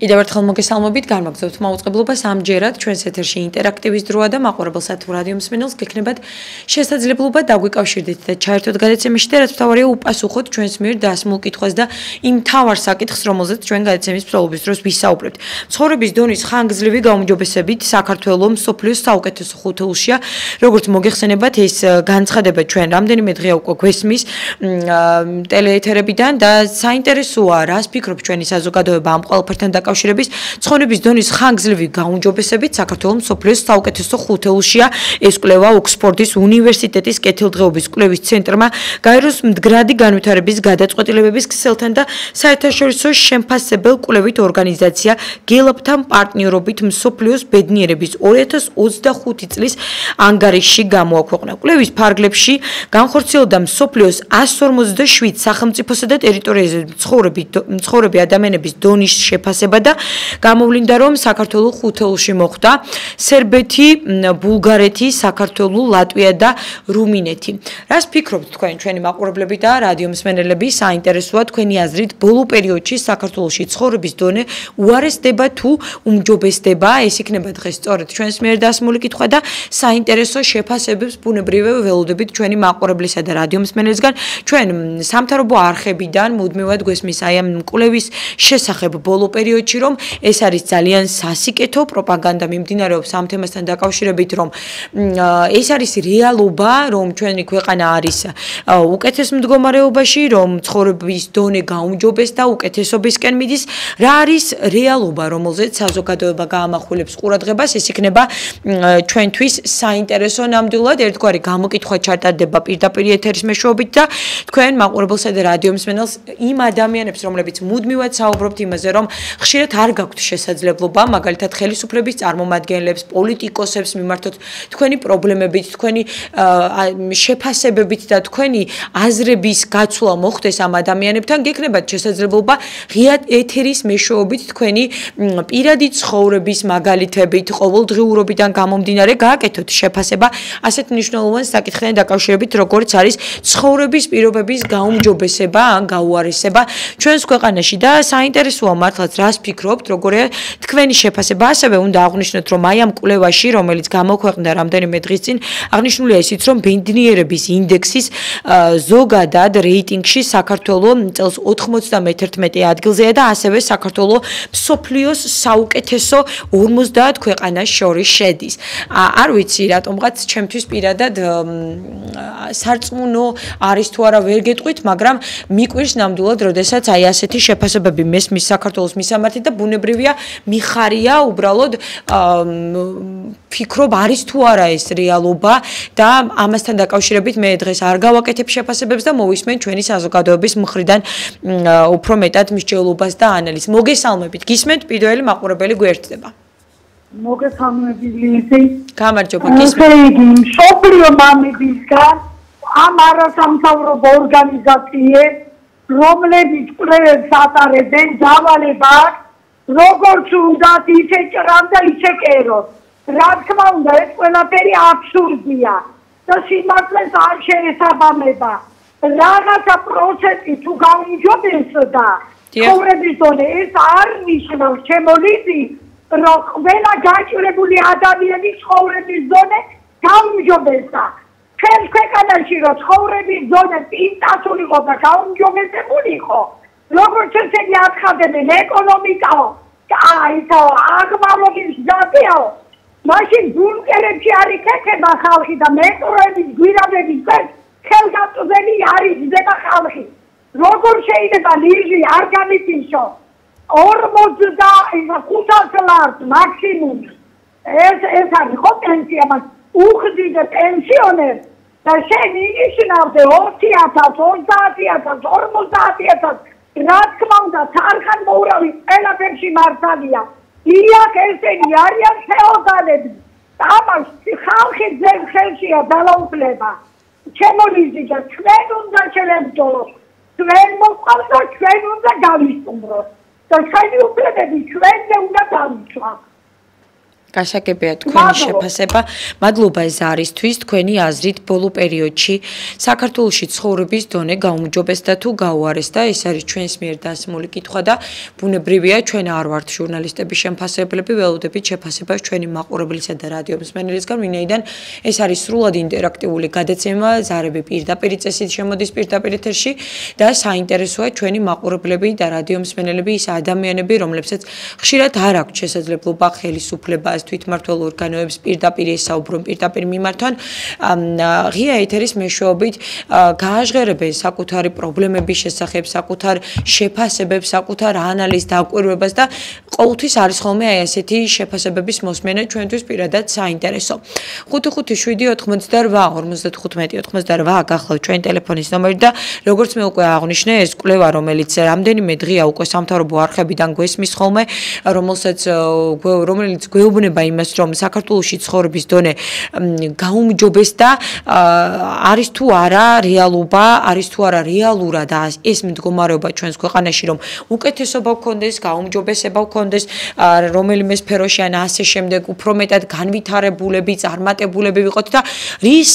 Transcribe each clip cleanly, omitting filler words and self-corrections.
კიდევ ერთხელ მოგესალმებით, გამოგზავნებთ მაუწყებლობას ამჯერად ჩვენს ეთერში ინტერაქტივის დროა და მაყურებელსა თუ რადიო მსმენელს გექნებათ შესაძლებლობა დაგვიკავშირდეთ და ჩაერთოთ გადაცემაში და რაც მთავარია უპასუხოთ ჩვენს მიერ დასმულ კითხვას და იმ მთავარ საკითხს, რომელზეც ჩვენ გადაცემის მსვლელობის დროს ვისაუბრებთ. ცხოვრების დონის ხანგრძლივი გაუმჯობესებით საქართველოს მსოფლიოს საუკეთესო ხუთეულშია, როგორც მოგეხსენებათ, ეს განცხადება ჩვენ რამდენიმე დღეა უკვე გვესმის ტელეეთერებიდან და საინტერესოა, რას ფიქრობთ ჩვენი საზოგადოება ამ ყველაფერთან დაკავშირების ცხოვრების დონის ხანგრძლივი გაუმჯობესებით საქართველოს მსოფლიოს საუკეთესო ხუთეულშია. ეს კვლევა ოქსფორდის უნივერსიტეტის კეთილდღეობის კვლევის ცენტრმა გაეროს მდგრადი განვითარების გადაწყვეტილებების ქსელთან და საერთაშორისო შემფასებელ კვლევით ორგანიზაცია გელაპთან პარტნიორობით მსოფლიოს ბედნიერების 2025 წლის ანგარიშში გამოაქვეყნა. კვლევის ფარგლებში განხორციელდა მსოფლიოს 147 სახელმწიფოსა და ტერიტორიაზე მცხოვრები ადამიანების დონის შეფასება და გამოვლინდა, რომ საქართველოს ხუთეულში მოხვდა სერბეთი, ბულგარეთი, საქართველოს, ლატვია და რუმინეთი. რას ფიქრობთ თქვენ, ჩვენი მაყურებლები და რადიო მსმენელები? საინტერესოა თქვენი აზრით, ბოლო პერიოდში საქართველოში ცხოვრების დონე უარესდება თუ უმჯობესდება? ეს იქნება დღეს სწორედ ჩვენს მიერ დასმული კითხვა და საინტერესო შეფასებებს ბუნებრივია ველოდებით ჩვენი მაყურებლისა და რადიო მსმენელისგან. ჩვენ სამთავრობო არხებიდან მუდმივად გვესმის აი ამ კვლევის შესახებ ბოლო პერიოდში, რომ ეს არის ძალიან სასიკეთო პროპაგანდა მიმდინარეობს ამ თემასთან დაკავშირებით, რომ ეს არის რეალობა, რომ ჩვენი ქვეყანა არის უკეთეს მდგომარეობაში, რომ ცხოვრების დონე გაუმჯობესდა, უკეთესობისკენ მიდის. რა არის რეალობა, რომელზეც საზოგადოება გაამახვილებს ყურადღებას? ეს იქნება ჩვენთვის საინტერესო ნამდვილად. ერთგვარი გამოკითხვა ჩატარდება პირდაპირ ეთერის მეშვეობით და თქვენ მაყურებელსა და რადიო მსმენელს, იმ ადამიანებს, რომლებიც მუდმივად საუბრობთ იმაზე, რომ ხშირად არ გაქვთ შესაძლებლობა, მაგალითად ხელისუფლების წარმომადგენლებს, პოლიტიკოსებს მიმართოთ თქვენი პრობლემებით, თქვენი შეფასებებით და თქვენი აზრების გაცვლა მოხდეს ამ ადამიანებთან, გექნებათ შესაძლებლობა ღია ეთერის მეშვეობით თქვენი პირადი ცხოვრების მაგალითებით, ყოველდღიურობიდან გამომდინარე გააკეთოთ შეფასება ასეთ მნიშვნელოვან საკითხთან დაკავშირებით, როგორც არის ცხოვრების პირობების გაუმჯობესება ან გაუარესება ჩვენს ქვეყანაში და საინტერესოა მართლაც რას ფიქრობთ, როგორია თქვენი შეფასება. ასევე უნდა აღვნიშნოთ, რომ აი ამ კვლევაში, რომელიც გამოქვეყნდა რამდენიმე დღის წინ, აღნიშნულია ისიც, რომ ბედნიერების ინდექსის ზოგადად რეიტინგში საქართველოს წელს 91 ადგილზეა და ასევე საქართველოს მსოფლიოს საუკეთესო 50 ქვეყანას შორის შედის. არ ვიცი, რატომღაც ჩემთვის პირადად სარწმუნო არის თუ არა ვერ გეტყვით, მაგრამ მიკვირს ნამდვილად, როდესაც აი ასეთი შეფასებები მესმის საქართველოს მისამართი და ბუნებრივია მიხარია უბრალოდ ფიქრობ არის თუ არა ეს რეალობა და ამასთან დაკავშირებით მე დღეს არ გავაკეთებ შეფასებებს და მოვისმენ ჩვენი საზოგადოების მხრიდან უფრო მეტად მსჯელობას და ანალიზს. მოგესალმებით. გისმენთ პირველი მაყურებელი გვერდდება. მოგესალმებით. გამარჯობა, გისმენთ. მსოფლიო მამებისგან ამ არასამთავრობო ორგანიზაციებს, რომლებიც კვლევებს ატარებენ, დავალება აქვს, როგორც უნდა ისე ჭრან და ისე კეროს. რა თქმა უნდა, ეს ყველაფერი აბსურდია და სიმართლეს არ შეესაბამება. რაღაცა პროცენტი თუ გაუმჯობესდა ცხოვრების დონე, ეს არ ნიშნავს ჩემო ლიზი, რომ ყველა გაჭირებული ადამიანის ცხოვრების დონე გაუმჯობესდა. ჩვენს ქვეყანაში რომ ცხოვრების დონე პინტასულიყო და გაუმჯობესებულიყო, როგორც ესენი აცხადებენ, ეკონომიკაო, აღმავლობის გზაზეაო, მაშინ ბუნკერებში არ იქნება ხალხი და მეტროების გვირაბების წეს ხელგაწვდენი არ იჯდება ხალხი. როგორ შეიძლება ლიზი არ გამიწიშო 45 ლარს მაქსიმუმ ეს არის ხო პენსია, მას უხდიდე პენსიონერ და შენ ინიშნავდე 20,000, 30,000, 50,000. რა თქმა უნდა, თარხან მოურავი ყველაფერში მართალია. იაკ ესენი არიან ფეოდალები. ამას ხალხი ძენ ხელშია ძალაუფლება. ჩემო ლიზი და ჩვენ უნდა შევებრძოლოთ. ჩვენ მოყავს და ჩვენ უნდა გავისტუმროთ. და ჩვენი უფლებები ჩვენზე უნდა დავიცვათ. გასაგებია თქვენი შეფასება. მადლობა ეს არისთვის თქვენი აზრით ბოლო პერიოდში საქართველოში ცხოვრების დონე გაუმჯობეს და თუ გაუარეს და ეს არის ჩვენს მიერ დასმული კითხვა და ბუნებრივია ჩვენ არ ვართ ჟურნალისტების შემფასებლები, ველოდებით შეფასებას ჩვენი მაყურებლისა და რადიო მსმენელისგან, ვინაიდან ეს არის სრულად ინტერაქტიული გადაცემა, ზარები პირდაპირ წესით შემოდის პირდაპირ ეთერში და საინტერესოა ჩვენი მაყურებლები და რადიო მსმენელები, ის ადამიანები, რომლებსაც ხშირად არ აქვთ შესაძლებლობა ხელისუფლება თვითმმართველ ორგანოებს პირდაპირ ესაუბრონ, პირდაპირ მიმართონ ღია ეთერის მეშვეობით გააჟღერებენ საკუთარი პრობლემების შესახებ, საკუთარ შეფასებებს, საკუთარ ანალიზ დაკვირვებას და ყოველთვის არის ხოლმე აი ესეთი შეფასებების მოსმენა ჩვენთვის პირადად საინტერესო. 55-58-55-58 გახლავთ ჩვენი ტელეფონის ნომერი და როგორც მე უკვე აღვნიშნე, ეს კვლევა, რომელიც რამდენიმე დღეა უკვე სამთავრობო არხებიდან გვესმის ხოლმე, რომელიც გვეუბნება იმას, რომ საქართველოში ცხოვრების დონე გაუმჯობეს და არის თუ არა რეალობა, არის თუ არა რეალურად ეს მდგომარეობა ჩვენს ქვეყანაში, რომ უკეთესობა გქონდეს, გაუმჯობესება გქონდეს, რომელიმე სფეროში ან ასე შემდეგ, უფრო მეტად განვითარებულები, წარმატებულები ვიყოთ და რის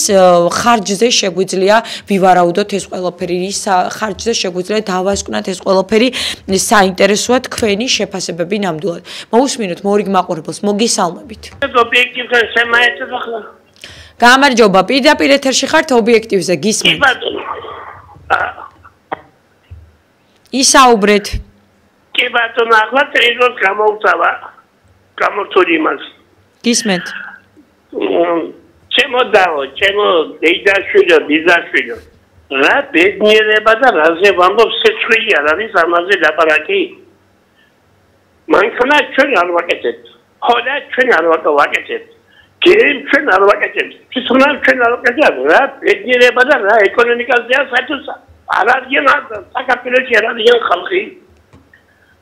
ხარჯზე შეგვიძლია ვივარაუდოთ ეს ყველაფერი, რის ხარჯზე შეგვიძლია დავასკვნათ ეს ყველაფერი, საინტერესოა თქვენი შეფასებები ნამდვილად. მოусმინოთ მორიგ მაყურებელს, მოგესალმებით. ობიექტივზე შემაერთებ ახლა. გამარჯობა, პირდაპირ ეთერში ხართ ობიექტივზე, გისმენთ. ისაუბრეთ. კი ბატონო, ახლა ტრილოს გამოვწავა. გამორთული იმას. გისმენთ. ჩემო დაო, ჩემო დეიდაშვილი, ბიზაშვილი. რა ბედნიერება და რაზე ვამბობ, სეცხვილი არ არის ამაზე ლაპარაკი. მანქანა ჩვენ არ ვაკეთებთ. ხოდა ჩვენ არ ვაკეთებთ. გემ ჩვენ არ ვაკეთებთ. თვითონაც ჩვენ არ ვაკეთებთ. რა ბედნიერება და რა ეკონომიკაზეა საერთოდ არ არიან საქართველოში არ არიან ხალხი.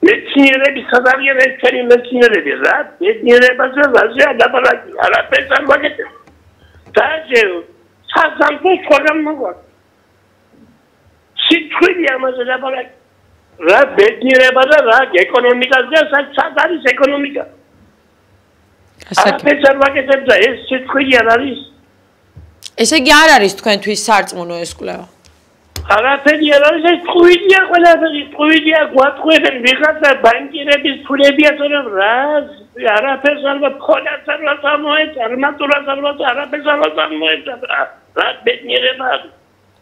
მეცნიერები სადარიან ეს ჩვენი მეცნიერები რა ბედნიერებაზე რაზეა ლაპარაკი. არაფერს არ ვაკეთებთ. და საზამთრო ცხოვრება მოგვაქვს. სიტყვი ამაზე ლაპარაკი. რა ბედნიერება და რა ეკონომიკაზეა საერთოდ არის ეკონომიკა. არაფერს არ ვაკეთებ და ეს სიტყვი არ არის. ესე იგი არ არის თქვენთვის სარწმუნო ეს კვლევა. არაფერი არ არის, ეს ტყუილია ყველაფერი, ტყუილია გვატყუებენ ვიღაცა ბანკირების ფულებია თორემ რა არაფერს არ ვქონათ არ ვამოეწ, არმატურას არ ვამოეწ, არაფერს არ ვამოეწ. რა ბედნიერება.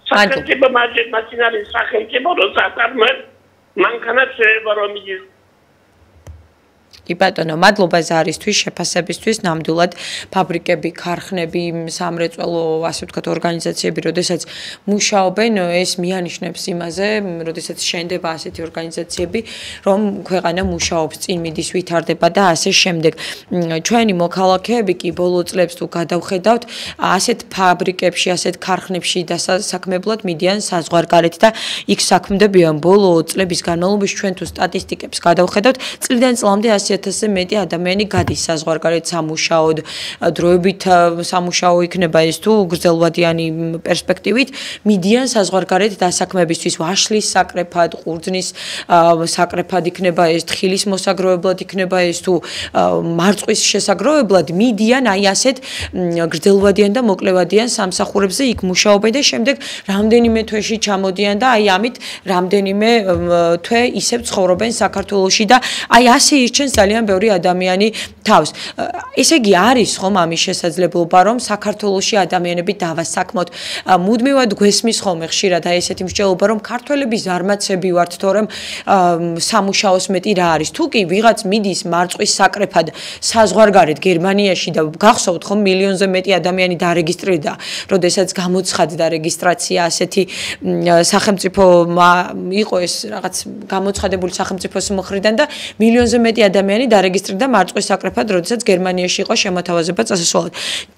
სახელმწიფო მაშინარის სახელმწიფო როცა მანქანაც შეიძლება რომ მიდის. კი ბატონო, მადლობა ზარისთვის, შეფასებისთვის, ნამდვილად ფაბრიკები, ქარხნები, სამრეწველო, ასე ვთქვათ, ორგანიზაციები, როდესაც მუშაობენ, ეს მიანიშნებს იმაზე, როდესაც შენდება ასეთი ორგანიზაციები, რომ ქვეყანა მუშაობს, წინ მიდის, ვითარდება და ასე შემდეგ. ჩვენი მოქალაქეები კი ბოლო წლებს თუ გადავხედავთ, ასეთ ფაბრიკებში, ასეთ ქარხნებში დასაქმებლად მიდიან საზღვარგარეთ და იქ საქმდებიან ბოლო წლების განმავლობაში ჩვენ თუ სტატისტიკებს გადავხედავთ, წლიდან წლამდე 100,000-ზე მეტი ადამიანი გადის საზღვარგარეთ სამუშაოდ, დროებით სამუშაო იქნება ეს თუ გრძელვადიანი პერსპექტივით, მიდიან საზღვარგარეთ დასაქმებისთვის, ვაშლის საკრეფად, ყურძნის საკრეფად იქნება ეს, თხილის მოსაგროვებლად იქნება ეს თუ მარწყვის შესაგროვებლად, მიდიან აი ასეთ გრძელვადიან და მოკლევადიან სამსახურებზე იქ მუშაობენ და შემდეგ რამდენიმე თვეში ჩამოდიან და აი ამით რამდენიმე თვე ისევ ცხოვრობენ საქართველოში და აი ასე ირჩენს ძალიან ბევრი ადამიანი თავს. ესე იგი არის ხომ ამის შესაძლებლობა რომ საქართველოში ადამიანები დავასაქმოთ. მუდმივად გვესმის ხოლმე ხშირად აი ესეთი მსჯელობა რომ ქართველები ზარმაცები ვართ თორემ სამუშაოს მეტი რა არის. თუ კი ვიღაც მიდის მარწყვის საკრეფად საზღვარგარეთ გერმანიაში და გახსოვთ ხომ მილიონზე მეტი ადამიანი დარეგისტრირდა, როდესაც გამოცხადდა რეგისტრაცია ასეთი სახელმწიფო იყო ეს რაღაც გამოცხადებული სახელმწიფოს მხრიდან და მილიონზე მეტი ადამიანი დარეგისტრირდა მარწყვის საკრეფად, როდესაც გერმანიაში იყო შემოთავაზება წასასვლელად.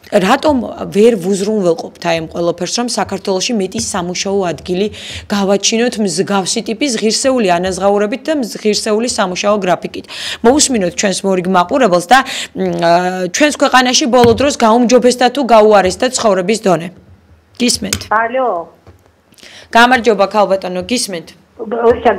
რატომ ვერ ვუზრუნველყოფთ აი ამ ყველაფერს, რომ საქართველოში მეტი სამუშაო ადგილი გავაჩინოთ მსგავსი ტიპის ღირსეული ანაზღაურებით და ღირსეული სამუშაო გრაფიკით. მოусმინოთ ჩვენს მორიგ მაყურებელს და ჩვენს ქვეყანაში ბოლო დროს გაუმჯობესდა თუ გაუარესდა ცხოვრების დონე. გისმენთ? ალო. გამარჯობა ქალბატონო, გისმენთ?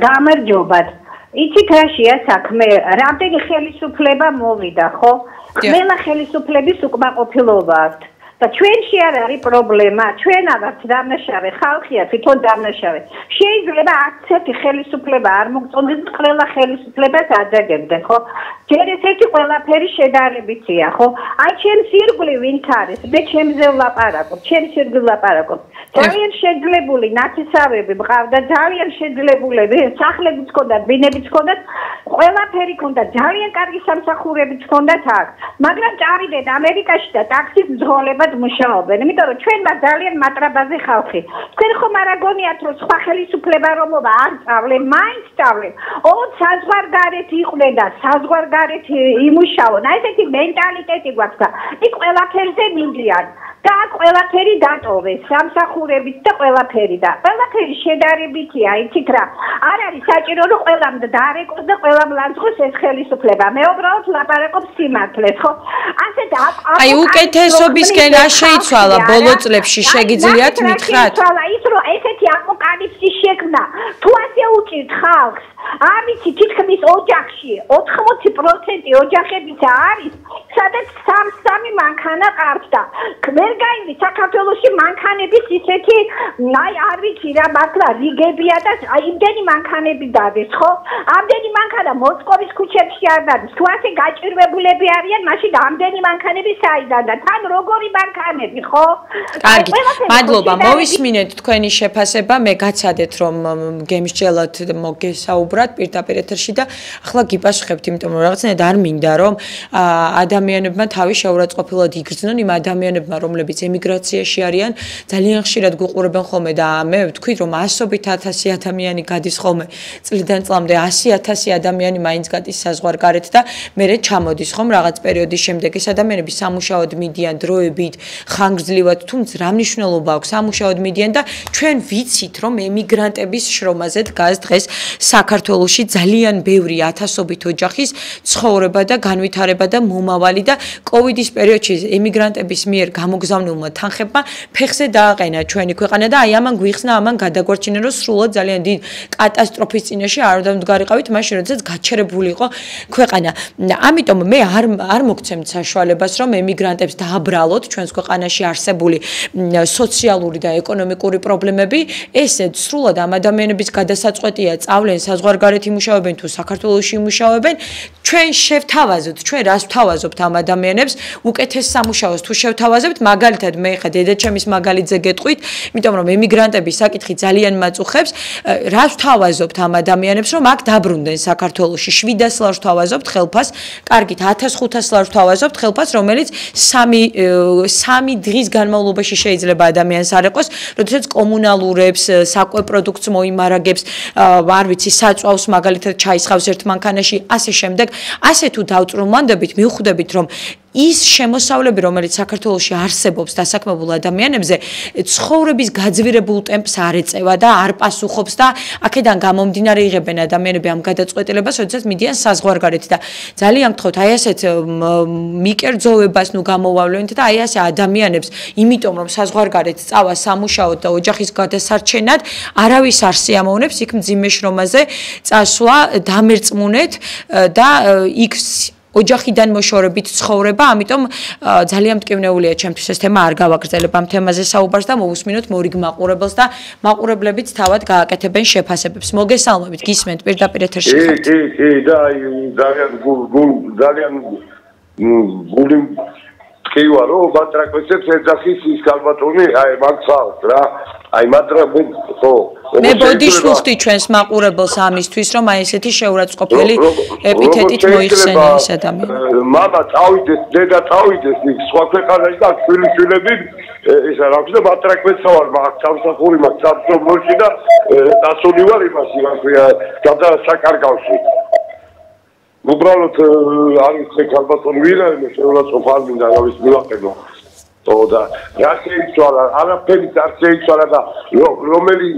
გამარჯობა. იცით რაშია საქმე? რამდენი ხელისუფლება მოვიდა, ხო? ყველა ხელისუფლების უკმაყოფილობა აქვს. და ჩვენში არ არის პრობლემა, ჩვენ აღარც დამნაშავე ხალხია, თვითონ დამნაშავე. შეიძლება არც ერთი ხელისუფლება არ მოგწონდეს, ყველა ხელისუფლებას აძაგებდნენ, ხო? ჯერ ესეთი ყველაფერი შედარებითია, ხო? აი ჩემს ირგვლივ ვინც არის, მე ჩემზე ვლაპარაკობ, ჩემს ირგვლივ ვლაპარაკობ. ძალიან შეძლებული ნათესავები მყავდა, ძალიან შეძლებულები, სახლებიც ჰქონდათ, ბინებიც ჰქონდათ, ყველაფერი ჰქონდა, ძალიან კარგი სამსახურებიც ჰქონდათ აქ. მაგრამ წავიდეთ ამერიკაში და ტაქსის მძღოლება მუშაობენ, იმიტომ რომ ჩვენ მას ძალიან მატრაბაზე ხალხი. თქვენ ხომ არ აგონიათ რომ სხვა ხელისუფლება რომობა არ სწავლენ, მაინც სწავლენ. ოღონდ საზღვარგარეთ იყვნენ და საზღვარგარეთ იმუშაონ. აი ესეთი მენტალიტეტი გვაქვს და იქ ყველაფერზე მიდიან. და აქ ყველაფერი დატოვეს, სამსახურებით და ყველაფერი და ყველაფერი შედარებითია, იცით რა. არ არის საჭირო რომ ყველამ დაარეკოს და ყველამ ლანძღოს ეს ხელისუფლება. მე უბრალოდ ლაპარაკობ სიმართლეს, ხო? ასეთ აი უკეთესობისკენ არ შეიცვალა ბოლო წლებში შეგიძლიათ მითხრათ? ის რომ ესეთი აპოკალიფსი შექმნა, თუ ასე უჭირთ ხალხს, არ ვიცი, თითქმის ოჯახში 80% ოჯახებიც არის, სადაც სამი მანქანა ყავთ და ვერ გაივლის საქართველოში მანქანების ისეთი, აი არ ვიცი რა, მართლა რიგებია და აი იმდენი მანქანები დადეს, ხო? ამდენი მანქანა მოსკოვის ქუჩებში არ დადეს. თუ ასე გაჭირვებულები არიან, მაშინ ამდენი მანქანები საიდან და თან როგორი მანქანები, ხო? კარგი, მადლობა, მოვისმინეთ თქვენი შეფასება, მე გაცადეთ რომ გემსჯელოთ მოგესაუბრათ პირდაპირ ეთერში და ახლა გიპასუხებთ, იმიტომ რომ რაღაცნაირად არ მინდა რომ ადამიანებმა თავი შეურაცხყოფილად იგრძნონ იმ ადამიანებმა, რომლებიც ემიგრაციაში არიან, ძალიან ხშირად გუყურებენ ხოლმე და მე ვთქვით რომ 100,000 ადამიანი გადის ხოლმე წლიდან წლამდე 100,000 ადამიანი მაინც გადის საზღვარგარეთ და მერე ჩამოდის ხომ რაღაც პერიოდის შემდეგ ეს ადამიანები სამუშაოდ მიდიან დროებით, ხანგრძლივად, თუმცა რა მნიშვნელობა აქვს სამუშაოდ მიდიან და ჩვენ ვიცით რომ ემიგრანტების შრომაზე დგას დღეს საქართველოში ძალიან ბევრი ათასობით ოჯახის ცხოვრება და განვითარება და მომავალი და კოვიდის პერიოდში ემიგრანტების მიერ გამოგზავნილმა თანხებმა ფეხზე დააყენა ჩვენი ქვეყანა და აი ამან გვიხსნა, ამან გადაგვარჩინა რომ სრულად ძალიან დიდ კატასტროფის წინაშე არ დამდგარიყავით მაშინ როდესაც გაჩერებული იყო ქვეყანა. ამიტომ მე არ მოგცემთ საშუალებას რომ ემიგრანტებს დააბრალოთ ჩვენს ქვეყანაში არსებული სოციალური და ეკონომიკური პრობლემები, ესე სრულად ამ ადამიანების გადასაწყვეტია წავლენ საზღვარგარეთ იმუშავებენ თუ საქართველოში იმუშავებენ, ჩვენ შევთავაზოთ, ჩვენ რას ვთავაზობთ ამ ადამიანებს, უკეთეს სამუშაოს თუ შევთავაზებთ, მაგალითად მე ხა დედაჩემის მაგალითზე გეტყვით, იმიტომ რომ ემიგრანტების საკითხი ძალიან მაწუხებს, რას ვთავაზობთ ამ ადამიანებს, რომ აქ დაბრუნდნენ საქართველოში 700 ლარს ვთავაზობთ ხელფას, კარგით 1500 ლარს ვთავაზობთ ხელფას, რომელიც 3 დღის განმავლობაში შეიძლება ადამიანს არ ეყოს, როდესაც კომუნალურებს, საკვე პროდუქტს მოიმარაგებს, არ ვიცი, საწვავს მაგალითად ჩაისხავს ერთ მანქანაში, ასე შემდეგ, ასე თუ დავწრომანდებით, მივხვდებით რომ ის შემოსავლები, რომელიც საქართველოში არსებობს დასაქმებულ ადამიანებზე, ცხოვრების გაძვირებულ ტემპს არ ეწევა და არ პასუხობს და აქედან გამომდინარე იღებენ ადამიანები ამ გადაწყვეტილებას, როდესაც მიდიან საზღვარგარეთ და ძალიან გთხოვთ, აი ასეთ მიკერძოვებას ნუ გამოვავლენთ და აი ასე ადამიანებს, იმიტომ რომ საზღვარგარეთ წავა სამუშაოდ და ოჯახის გადასარჩენად, არავის არ სიამოვნებს იქ მძიმე შრომაზე წასვლა, დამერწმუნეთ და იქ ოჯახიდან მოშორებით ცხოვრება, ამიტომ ძალიან მტკივნეულია ჩემთვის ეს თემა არ გავაგრძელებ ამ თემაზე საუბარს და მოვუსმინოთ მორიგ მაყურებელს და მაყურებლებიც თავად გააკეთებენ შეფასებებს. მოგესალმებით, გისმენთ პირდაპირ ეთერში ხართ. კი, და ძალიან გული მტკივა რომ ბატრაკეცებს ეძახის ის კალბატონი, აი მაგცალს რა. აი მატრაბი ხო მე ბოდიში ვხდი ჩვენს მაყურებელს ამისთვის რომ აი ესეთი შეურაცხყოფელი ეპითეტით მოიხსენე ეს ადამიანი. მამა წავიდეს, დედა წავიდეს იქ სხვა ქვეყანაში და შვილიშვილები ისა რა ქვია მატრაკეცა ვარ, მაგ სამსახური მაგ სამსახურში და დაცული ვარ იმაში, რა ქვია, გადასაკარგავში. უბრალოდ არის ეს კალბატონი ვირა, მე შეურაცხყოფ არ მინდა რა ვის მივაყენო. და რა შეიცვალა, არაფერი არ შეიცვალა და რომელი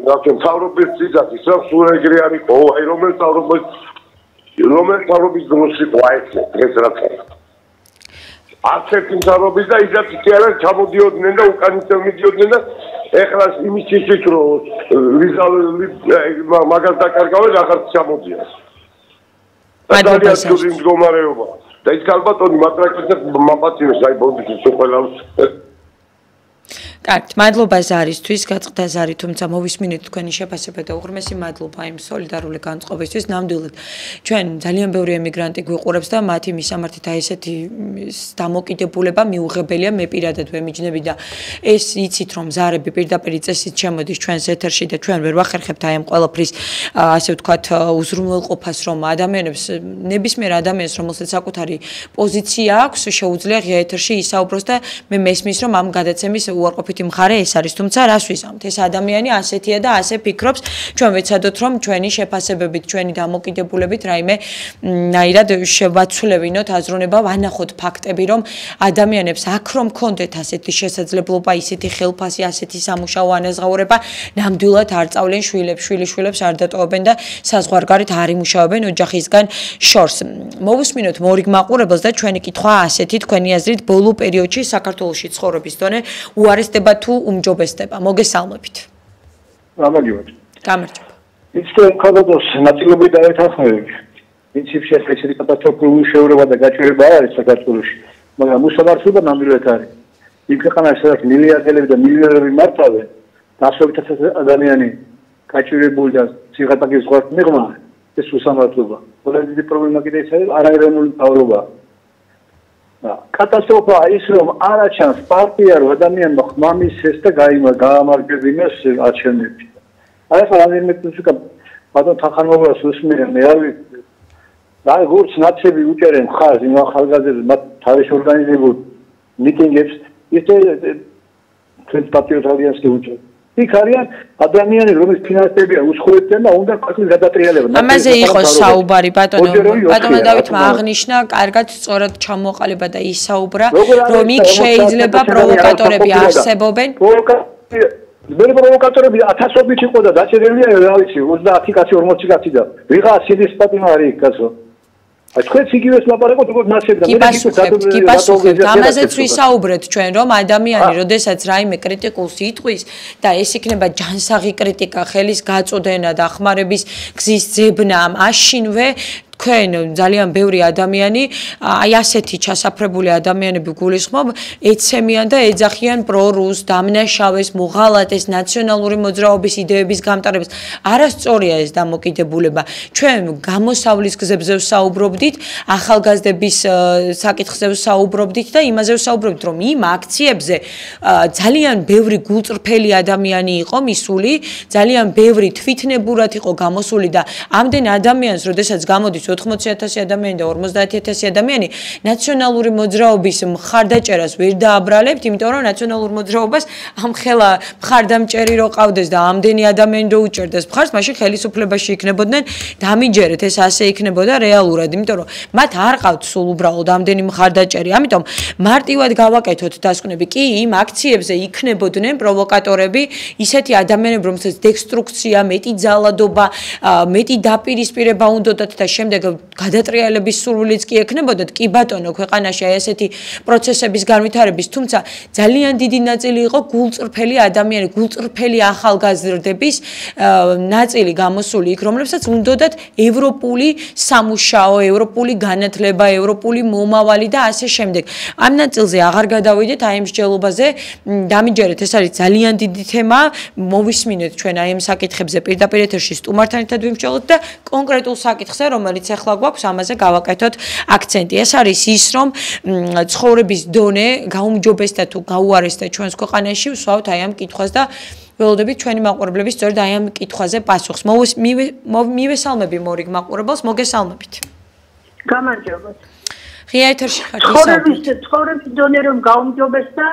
რა თქმა მთავრობის ძიძახის სულ ეგრე არის, აი რომელი მთავრობის დროს იყო ეს რა თქმა არც ერთი მთავრობის და ისაც კი არა ჩამოდიოდნენ და უკანასკნელ მიდიოდნენ და ეხლა იმის ისიც რომ მაგას დაკარგავენ აღარც ჩამოდიან. ძალიან ცუდი მდგომარეობა. და ის ქალბატონი მატრაკეზე მაპატიოს აი ბონდის უყოლავს. კარგი, მადლობა ზარისთვის, გაწყდა ზარი, თუმცა მოვისმინეთ თქვენი შეფასება და უღრმესი მადლობა იმ სოლიდარული განწყობისთვის. ნამდვილად ჩვენ ძალიან ბევრი ემიგრანტი გვიყურებს და მათი მისამართით აი ესეთი დამოკიდებულება მიუღებელია, მე პირადად ვემიჯნები და ეს იცით რომ ზარები პირდაპირ წესით შემოდის ჩვენს ეთერში და ჩვენ ვერ ვახერხებთ აი ამ ყველაფრის ასე ვთქვათ უზრუნველყოფას, რომ ადამიანებს ნებისმიერ ადამიანს რომელსაც საკუთარი პოზიცია აქვს, შეუძლია ღია ეთერში ისაუბროს და მე მესმის რომ ამ გადაცემის უარყოფითი მხარე ეს არის, თუმცა რას ვიზამთ? ეს ადამიანი ასეთია და ასე ფიქრობს, ჩვენ ვეცადოთ რომ ჩვენი შეფასებებით, ჩვენი დამოკიდებულებით რაიმე ნაირად შევაცვლებინოთ აზროვნება, ვანახოთ ფაქტები, რომ ადამიანებს აქ რომ კონდეთ ასეთი შესაძლებლობა, ისეთი ხელფასი, ასეთი სამუშაო ანაზღაურება, ნამდვილად არ წავლენ შვილებს არ დატოვებენ და საზღვარგარეთ არ იმუშავებენ ოჯახისგან შორს. მოვუსმინოთ მორიგ მაყურებელს და ჩვენი კითხვა ასეთი, თქვენი აზრით ბოლო პერიოდში საქართველოში ცხოვრების დონე უარესდება თუ უმჯობესდება. მოგესალმებით. გამარჯობა. გამარჯობა. ისე ქალბატონს ნაწილობრივ დაეთანხმები. პრინციპში ესეთი კატასტროფული შეურება და გაჭირება არის საქართველოში, მაგრამ უსამართლობა ნამდვილად არის. იმ ქვეყანაში სადაც მილიარდელები და მილიონერები მართავენ, დასავლეთ ადამიანი გაჭირებული და ციხატაგის ზღვართ მიღმა, ეს უსამართლობა. ყველაზე დიდი პრობლემა კიდე ის არის არაეროვნული მთავრობა. კატასტროფა ის რომ არ აჩანს პარტია რომ ადამიანმა ხმამისეს და გაამარჯვებინოს არჩევნებში. აი ახლა რამდენიმე წუთი ბატონ თახანმოვლას უსმენია მე არ ვიცი. და როგორც ნაცები უჭერენ ხარს იმ ახალგაზრდებს მათ თავის ორგანიზებულ მიტინგებს ისე თქვენ პატრიოტ ალიანსი უჭერენ. იქ არიან ადამიანები რომლის ფინანსებია უსხოეთთან და უნდა ქვეყნის გადატრიალება. ამაზე იყო საუბარი ბატონო დავითმა აღნიშნა, კარგად სწორად ჩამოყალიბა და ისაუბრა, რომ იქ შეიძლება პროვოკატორები არსებობენ. მე პროვოკატორები 1000-ობით იყო და დაჭერილია რა ვიცი 30 კაცი 40 კაცი და ვიღა სიდის პატიმ არის იქ კაცო. აი თქვენ იგივეს ლაპარაკობთ როგორც ნაცები და კი პასუხებთ. ამაზეც ვისაუბრეთ ჩვენ რომ ადამიანი როდესაც რაიმე კრიტიკულს იტყვის და ეს იქნება ჯანსაღი კრიტიკა, ხელის გაწოდენა და ხმარების გზის ძებნა, მაშინვე თქვენ ძალიან ბევრი ადამიანი აი ასეთი ჩასაფრებული ადამიანები გულისხმობ ეცემიან და ეძახიან პრორუს, დამნაშავეს, მოღალატეს, ნაციონალური მოძრაობის იდეების გამტარებას. არასწორია ეს დამოკიდებულება. ჩვენ გამოსავლის გზებზე ვსაუბრობდით, ახალგაზრდების საკითხზე ვსაუბრობდით და იმაზე ვსაუბრობდით, რომ იმ აქციებზე ძალიან ბევრი გულწრფელი ადამიანი იყო მისული, ძალიან ბევრი თვითნებურად იყო გამოსული და ამდენ ადამიანს, როდესაც გამოდის 80,000 ადამიანი და 50,000 ადამიანი ნაციონალური მოძრაობის მხარდაჭერას ვერ დააბრალებთ, იმიტომ რომ ნაციონალურ მოძრაობას ამხელა მხარდამჭერი რო ყავდეს და ამდენი ადამიანი რო უჭერდეს მხარს, მაშინ ხელისუფლებაში იქნებოდნენ დამიჯერეთ, ეს ასე იქნებოდა რეალურად, იმიტომ რომ მათ არ ყავთ სულ უბრალოდ ამდენი მხარდაჭერი. ამიტომ მარტივად გავაკეთოთ დასკვნები. კი, იმ აქციებზე იქნებოდნენ პროვოკატორები, ისეთი ადამიანები, რომელსაც დესტრუქცია, მეტი ძალადობა, მეტი დაპირისპირება უნდათ და შემდეგ გადატრიალების სურვილიც კი ექნებოდათ. კი ბატონო, ქვეყანაში აი ესეთი პროცესების განვითარების, თუმცა ძალიან დიდი ნაწილი იყო გულწრფელი ადამიანი, გულწრფელი ახალგაზრდების ნაწილი გამოსული იქ, რომლებსაც უნდათ ევროპული სამუშაო, ევროპული განათლება, ევროპული მომავალი და ასე შემდეგ. ამ ნაწილზე აღარ გადავიდეთ, აი ამ მსჯელობაზე დამიჯერეთ, ეს არის ძალიან დიდი თემა. მოვისმინეთ ჩვენ აი ამ საკითხებზე პირდაპირ ეთერში სტუმართან ერთად ვიმსჯელოთ და კონკრეტულ საკითხზე, რომელიც ახლა გვაქვს, ამაზე გავაკეთოთ აქცენტი. ეს არის ის, რომ ცხოვრების დონე გაუმჯობესდა თუ გაუარესდა ჩვენს ქვეყანაში, ვსვავთ აი ამ კითხვას და ველოდებით ჩვენი მაყურებლების სწორედ აი ამ კითხვაზე პასუხს. მივესალმები მორიგ მაყურებელს, მოგესალმებით. გამარჯობა. ღია ეთერში ხართ ცხოვრების დონე რომ გაუმჯობესდა,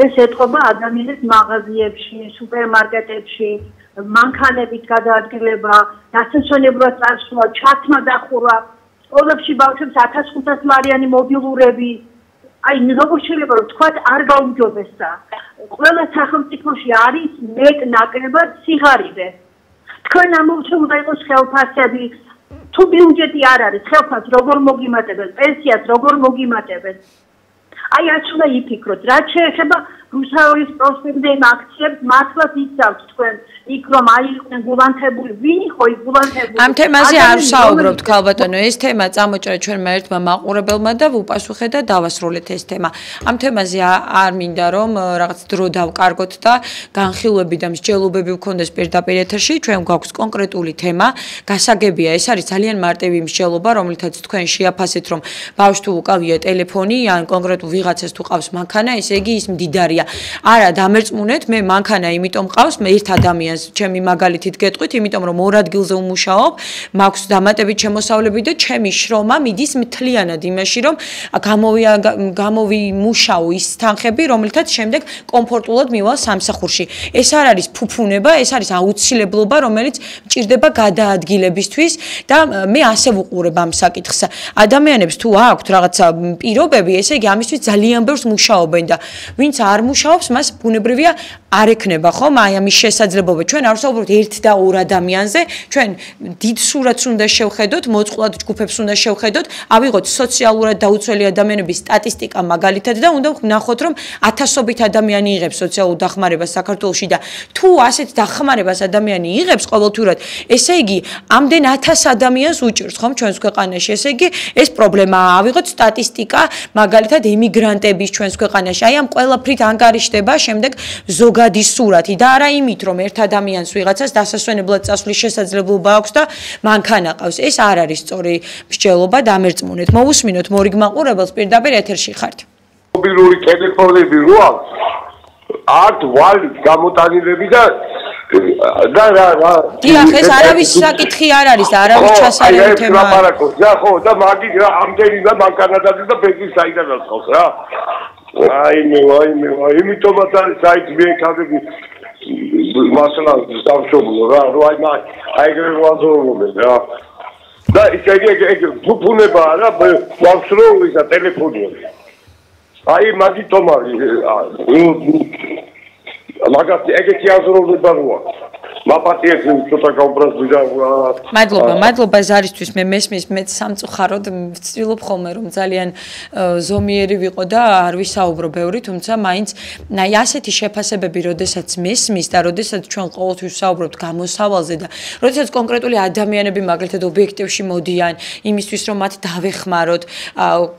ეს ეთყობა ადამიანებს მაღაზიებში, სუპერმარკეტებში, მანქანებით გადაადგილება, დასასვენებლად წასვლა, ჩათმა დახურვა, სკოლებში ბავშვებს 1500 ლარიანი მობილურები. აი, როგორ შეიძლება რომ თქვათ არ გაუმჯობესდა. ყველა სახელმწიფოში არის მეტ-ნაკლებად სიღარიბე. თქვენ ამოვჩენ უნდა იყოს ხელფასები, თუ ბიუჯეტი არ არის, ხელფასს როგორ მოგიმატებენ, პენსიას როგორ მოგიმატებენ. აი რაც უნდა იფიქროთ, რაც შეეხება რუსთავის პროსპექტზე იმ აქციებს, მართლაც იცავთ თქვენ იქ რომ აიყვნენ გულანთებული, ვინ იყო ის გულანთებული? ამ თემაზე არ ვსაუბრობთ, ქალბატონო, ეს თემა წამოჭრა ჩვენმა ერთმა მაყურებელმა და ვუპასუხე და დავასრულეთ ეს თემა. ამ თემაზე არ მინდა რომ რაღაც დრო დავკარგოთ და განხილვები და მსჯელობები ვქონდეს პირდაპირ ეთერში, ჩვენ გვაქვს კონკრეტული თემა, გასაგებია, ეს არის ძალიან მარტივი მსჯელობა, რომლითაც თქვენ შეაფასეთ, რომ ბავშვს თუ უკავია ტელეფონი, ან კონკრეტულ ვიღაცას თუ ყავს მანქანა, ესე იგი ის მდიდარია. არა, დამერწმუნეთ, მე მანქანა იმიტომ ყავს, მე ერთ ადამიანს ჩემი მაგალითით გეტყვით, იმიტომ რომ ორ ადგილზე ვმუშაობ, მაქვს დამატებით შემოსავლები და ჩემი შრომა მიდის მთლიანად იმაში, რომ გამოვიმუშაო ის თანხები, რომლითაც შემდეგ კომფორტულად მივალ სამსახურში. ეს არ არის ფუფუნება, ეს არის აუცილებლობა, რომელიც მჭირდება გადაადგილებისთვის და მე ასე ვუყურებ ამ საკითხს. ადამიანებს თუ აქვთ რაღაცა პირობები, ესე იგი ამისთვის ძალიან ბევრს მუშაობენ და ვინც არ მუშაობს, მას ბუნებრივია არ ექნება ხომ აი ამის შესაძლებლობა. ჩვენ არ ვსაუბრობთ ერთ და ორ ადამიანზე, ჩვენ დიდ სურათს უნდა შევხედოთ, მოწყვლად ჯგუფებს უნდა შევხედოთ, ავიღოთ სოციალურად დაუცველი ადამიანების სტატისტიკა მაგალითად და უნდა ვნახოთ, რომ ათასობით ადამიანი იღებს სოციალურ დახმარებას საქართველოში და თუ ასეთ დახმარებას ადამიანი იღებს ყოველთვიურად, ესე იგი ამდენ 1000 ადამიანს უჭირს ხომ ჩვენს ქვეყანაში. ესე იგი ეს პრობლემაა. ავიღოთ სტატისტიკა მაგალითად ემიგრანტების ჩვენს ქვეყანაში. აი ამ ყველაფრით ანგარიშდება შემდეგ ზოგადი სურათი და არა იმით, რომ ერთ ადამიანს ვიღაცას დასასვენებლად წასვლის შესაძლებლობა აქვს და მანქანა ყავს. ეს არ არის სწორი მსჯელობა, დამერწმუნეთ. მოусმინოთ მორიგ მაყურებელს, პირდაპირ ეთერში ხართ. მობილური ტელეფონები რო აქვს, ართ ვალით გამოტანილები და რა. დიახ, ეს არავის საკითხი არ არის და არავის ჩასარევი თემა არ არის. და ხო, და მაგის რა ამდენი და მანქანა დადის და ბენზინს საიდან აწყობს რა. აიმე, იმიტომაც არის საით მიეკავები მასალა სამშობლო რა, რო აი ეგრე ვაზრობენ რა. და ეგ ფუფუნებაა რა, გვაქვს რო ისა ტელეფონია. აი მაგითომ არის მაგას ეგეთი აზროვნება როა. მაპატიებს ცოტა გაუბრაზდი და მადლობა ზარისთვის მე მესმის მე სამწუხაროდ ვცდილობ ხოლმე რომ ძალიან ზომიერი ვიყო და არ ვისაუბრო ბევრი თუმცა მაინც აი ასეთი შეფასებები როდესაც მესმის და როდესაც ჩვენ ყოველთვის ვსაუბრობთ გამოსავალზე და როდესაც კონკრეტული ადამიანები მაგალითად ობიექტივში მოდიან იმისთვის რომ მათ დავეხმაროთ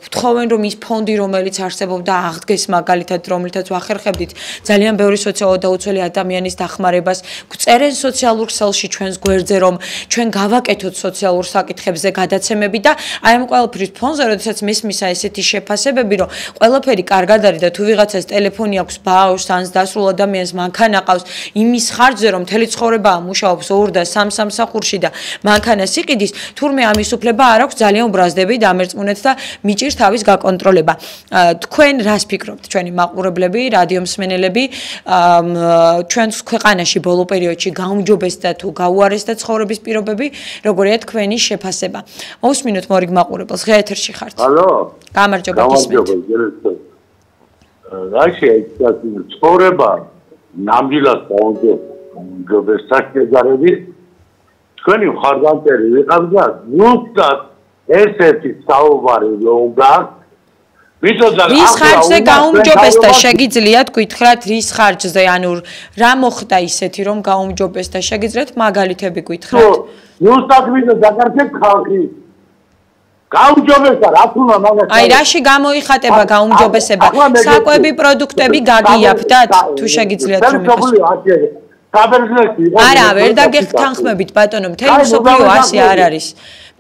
ვთხოვენ რომ ის ფონდი რომელიც არსებობდა აღდგეს მაგალითად რომლითაც ვახერხებდით ძალიან ბევრი სოციალურად დაუცველი ადამიანის დახმარებას გვწერენ სოციალურ ქსელში ჩვენს გვერდზე რომ ჩვენ გავაკეთოთ სოციალურ საკითხებზე გადაცემები და აი ამ ყველაფრის ფონზე როდესაც მესმისა ესეთი შეფასებები რომ ყველაფერი კარგად არის და თუ ვიღაცას ტელეფონი აქვს ბავშვს ან დასრულ ადამიანს მანქანა ყავს იმის ხარჯზე რომ მთელი ცხოვრება მუშაობს 2 და 3 სამსახურში და მანქანას იყიდის თურმე ამის უფლება არ აქვს ძალიან უბრაზდები დამერწმუნეთ და მიჭირს თავის გაკონტროლება თქვენ რას ფიქრობთ ჩვენი მაყურებლები რადიო მსმენელები ჩვენს ქვეყანაში ბოლო პერიოდში გაუმჯობესდა თუ გაუარესდა ცხოვრების პირობები, როგორია თქვენი შეფასება. მოусმინოთ მორიგ მაყურებელს, ღია ეთერში ხართ. ალო. გამარჯობა გისმენთ. რაში ცხოვრება ნამდვილად გაუმჯობესდა შეგარებით. თქვენი მხარდამჭერი ვიყავ და ზუსტად ესეთი საუბარი უნდა რის ხარჯზე გაუმჯობესდა შეგიძლიათ გითხრათ რის ხარჯზე ანუ რა მოხდა ისეთი რომ გაუმჯობესდა შეგიძლიათ მაგალითები გითხრათ ზუსტად ვინდა დაკარგეთ ხალხი გაუმჯობესდა რა თქმა უნდა აი რაში გამოიხატება გაუმჯობესება საკვები პროდუქტები გაგიაფთათ თუ შეგიძლიათ რომ არა ვერ დაგეხთანხმებით ბატონო მთელი სოფლიო ასე არ არის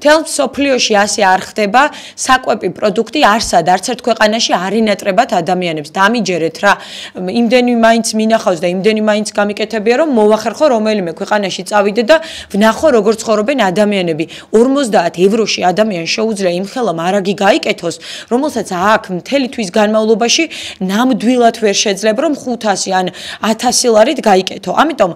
თელ სოფლიოში ასე არ ხდება საკვები პროდუქტი არსად არც ერთ ქვეყანაში არ ინატრებათ ადამიანებს დამიჯერეთ რა იმდენი მაინც მინახავს და იმდენი მაინც გამიკეთებია რომ მოვახერხო რომელიმე ქვეყანაში წავიდე და ვნახო როგორ ცხოვრობენ ადამიანები 50 ევროში ადამიანს შეუძლია იმხელა მარაგი გაიკეთოს რომელსაც აქ მთელი თვის განმავლობაში ნამდვილად ვერ შეძლებ რომ 500 ან 1000 ლარით გაიკეთო ამიტომ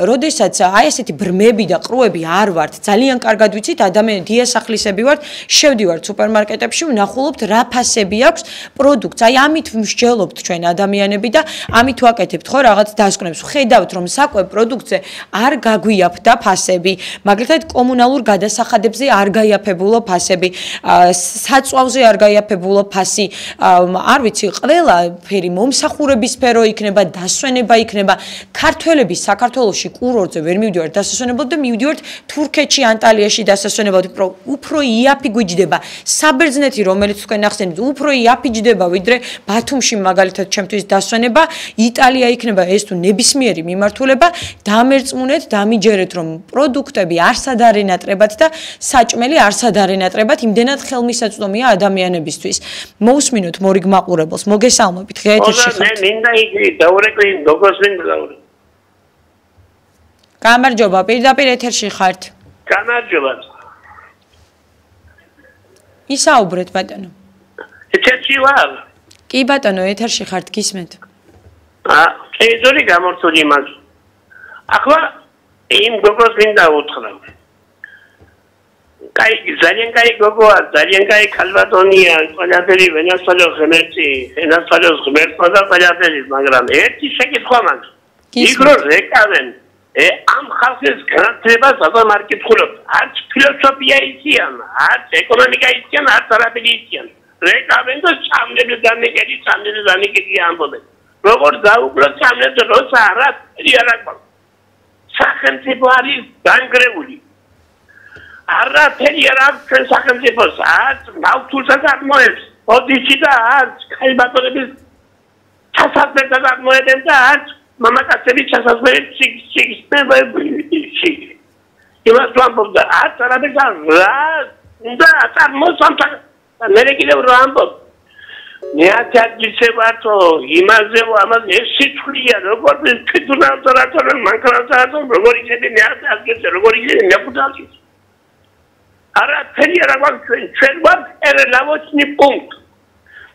როდესაც აი ესეთი ბრმები და ყრუები არ ვართ ძალიან კარგად ვიცით ადამიანები დიასახლისები ვართ, შევდივართ სუპერმარკეტებში, ვნახულობთ რა ფასები აქვს პროდუქტს. აი ამით მსჯელობთ ჩვენ ადამიანები და ამით ვაკეთებთ ხო რაღაც დასკვნებს. ხედავთ რომ საკვებ პროდუქტზე არ გაგვიაფდა ფასები, მაგალითად კომუნალურ გადასახადებზე არ გაიაფებულა ფასები, საწვავზე არ გაიაფებულა ფასი, არ ვიცი, ყველაფერი მომსახურების სფერო იქნება, დასვენება იქნება. ქართველები საქართველოში კურორტზე ვერ მივდივართ დასასვენებლად და მივდივართ თურქეთში, ანტალიაში დასასვენებლად, უფრო იაფი გვიჯდება. საბერძნეთი, რომელიც თქვენ ახსენებთ, უფრო იაფი ჯდება ვიდრე ბათუმში მაგალითად ჩემთვის დასვენება, იტალია იქნება, ეს თუ ნებისმიერი მიმართულება, დამერწმუნეთ, დამიჯერეთ რომ პროდუქტები არსად არ ენატრებათ და საჭმელი არსად არ ენატრებათ, იმდენად ხელმისაწვდომია ადამიანებისთვის. მოусმინოთ მორიგ მაყურებელს, მოგესალმებით, ღია ეთერში ხართ. მე მინდა იგი დაურეკო იმ გოგოს მინდა დაურეკო. გამარჯობა, პირდაპირ ეთერში ხართ. გამარჯობა. ისაუბრეთ ბატონო. ეთერში ვარ. კი ბატონო, ეთერში ხართ, გისმენთ. ეზორი გამორთული მას. ახლა იმ გოგოს მინდა უთხრა. კაი, ძალიან კაი გოგოა, ძალიან კაი ქალბატონია, ყველაფერი ვენასწავლოს ღმერთი, ვენასწავლოს ღმერთმა და ყველაფერი, მაგრამ ერთი შეკითხვა მაქვს. იქ რო რეკავენ, ამ ხალხის განათლებას აბა მარკითხულობ, არც ფილოსოფია იციან, არც ეკონომიკა იციან, არც არაფერი იციან. რეკავენ და წამლები დამეკედი ამბობენ. როგორ დაუბრუნდეთ წამლებს, როცა არაფერი არ აქვს. სახელმწიფო არის განგრეული. არაფერი არ აქვს ჩვენ სახელმწიფოს, არც ნავთულსაც არ მოედებს, ოდიში და არც ქალბატონების ჩასასვლელსაც არ მოედებს და არც მამაკაცების ჩასასვლელებს სიგნალებში. იმას ვამბობ და არც არაფერს არ და წარმოსამთა მე კიდევ რა ამბობ. მე ათი ვართო იმაზე ამას ეს სიტყვია როგორ ფიტუნავთ რატომ მანქანასაც როგორ იქნება მე ათი როგორ იქნება მე ხუთი არაფერი არ აქვს ჩვენ ვართ ერელავოცნი პუნქტ.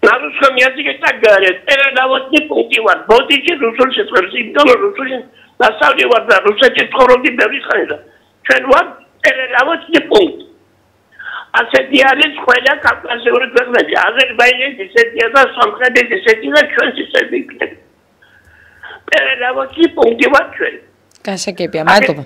На русском языке так говорят, перелавочный пункт вар. Бодичи русский ситуация, именно русский наставник вар, русский тхороди берихайда. Ჩვენ ვარ перелавочный пункт. ასეთიალის ყველა კავკასიური ქვეყნები, აზერბაიჯანი ისეთია და სამხრეთი ისეთია და ჩვენც ისეთი იქნება. перелавочный пункт ვარ ჩვენ. გასაგებია, მადლობა.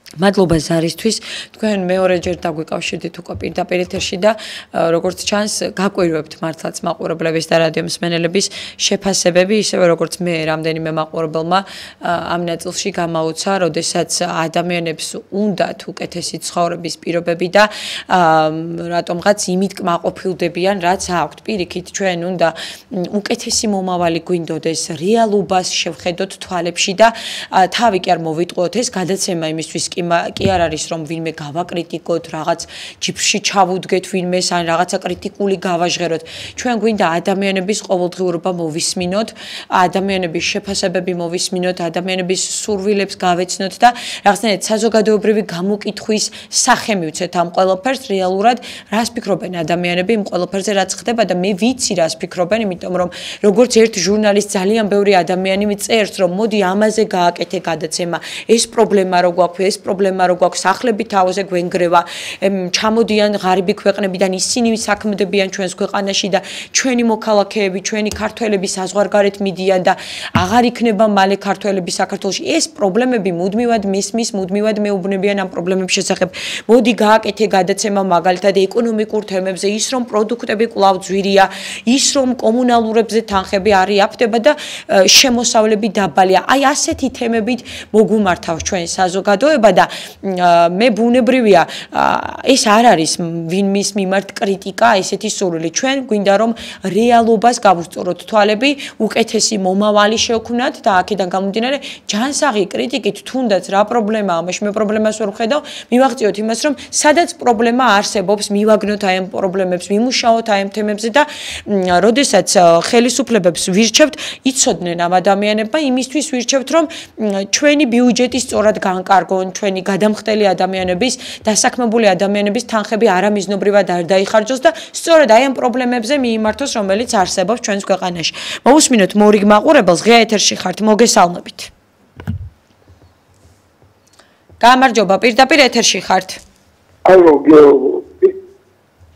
მადლობა ზარისთვის. თქვენ მეორეჯერ დაგვიკავშირდით უკვე პირდაპირ ეთერში და როგორც ჩანს, გაკვირვებთ მართლაც მაყურებლების და რადიო მსმენელების შეფასებები, ისევე როგორც მე რამდენიმე მაყურებელმა ამ ნაწილში გამაუცა, როდესაც ადამიანებს უნდათ უკეთესი ცხოვრების პირობები და რატომღაც იმით კმაყოფილდებიან, რაც აქვთ. პირიქით, ჩვენ უნდა უკეთესი მომავალი გვინდოდეს, რეალობას შევხედოთ თვალებში და თავი კი არ მოვიტყუოთ ეს გადაცემა იმისთვის კი არ არის რომ ვინმე გავაკრიტიკოთ, რაღაც ჯიბრში ჩავუდგეთ ვინმეს ან რაღაცა კრიტიკული გავაჟღეროთ. ჩვენ გვინდა ადამიანების ყოველდღიურობა მოვისმინოთ, ადამიანების შეფასებები მოვისმინოთ, ადამიანების სურვილებს გავეცნოთ და რაღაცნაირად საზოგადოებრივი გამოკითხვის სახე მივცეთ ამ ყველაფერს რეალურად, რას ფიქრობენ ადამიანები იმ ყველაფერზე რაც ხდება და მე ვიცი რას ფიქრობენ, იმიტომ რომ როგორც ერთ ჟურნალისტ ძალიან ბევრი ადამიანი წერს რომ მოდი ამაზე გააკეთე გადაცემა, ეს პრობლემა რო გვაქვს, ეს პრობლემა რო გვაქვს, სახლები თავზე გვენგრევა, ჩამოდიან ღარიბი ქვეყნებიდან, ისინი საქმდებიან ჩვენს ქვეყანაში და ჩვენი მოქალაქეები, ჩვენი ქართველები საზღვარგარეთ მიდიან და აღარ იქნება მალე ქართველები საქართველოში. ეს პრობლემები მუდმივად მისმის, მუდმივად მეუბნებიან ამ პრობლემების შესახებ. მოდი გააკეთე გადაცემა მაგალითად ეკონომიკურ თემებზე, ის რომ პროდუქტები კვლავ ძვირია, ის რომ კომუნალურებზე თანხები არ იაფდება და შემოსავლები დაბალია. აი ასეთი თემებით მოგუმართავს ჩვენ საზოგადოება და მე ბუნებრივია ეს არ არის ვინმის მიმართ კრიტიკა, ესეთი სურვილი. ჩვენ გვინდა რომ რეალობას გავუსწოროთ თვალები, უკეთესი მომავალი შევქმნათ და აქედან გამომდინარე ჯანსაღი კრიტიკით თუნდაც რა პრობლემაა, მაშინ მე პრობლემას ვერ ვხედავ, მივაღწიოთ იმას რომ სადაც პრობლემა არსებობს, მივაგნოთ აი ამ პრობლემებს, ვიმუშაოთ აი ამ თემებზე და როდესაც ხელისუფლებებს ვირჩევთ, იცოდნენ ამ ადამიანებმა იმისთვის ვირჩევთ რომ ჩვენი ბიუჯეტი სწორად განკარგონ, ჩვენი გადამხდელი ადამიანების, დასაქმებული ადამიანების თანხები არამიზნობრივად არ დაიხარჯოს და სწორედ აი ამ პრობლემებზე მიიმართოს, რომელიც არსებობს ჩვენს ქვეყანაში. მოусმინოთ მორიგ მაყურებელს, ღია ეთერში ხართ, მოგესალმებით. გამარჯობა, პირდაპირ ეთერში ხართ. ალო,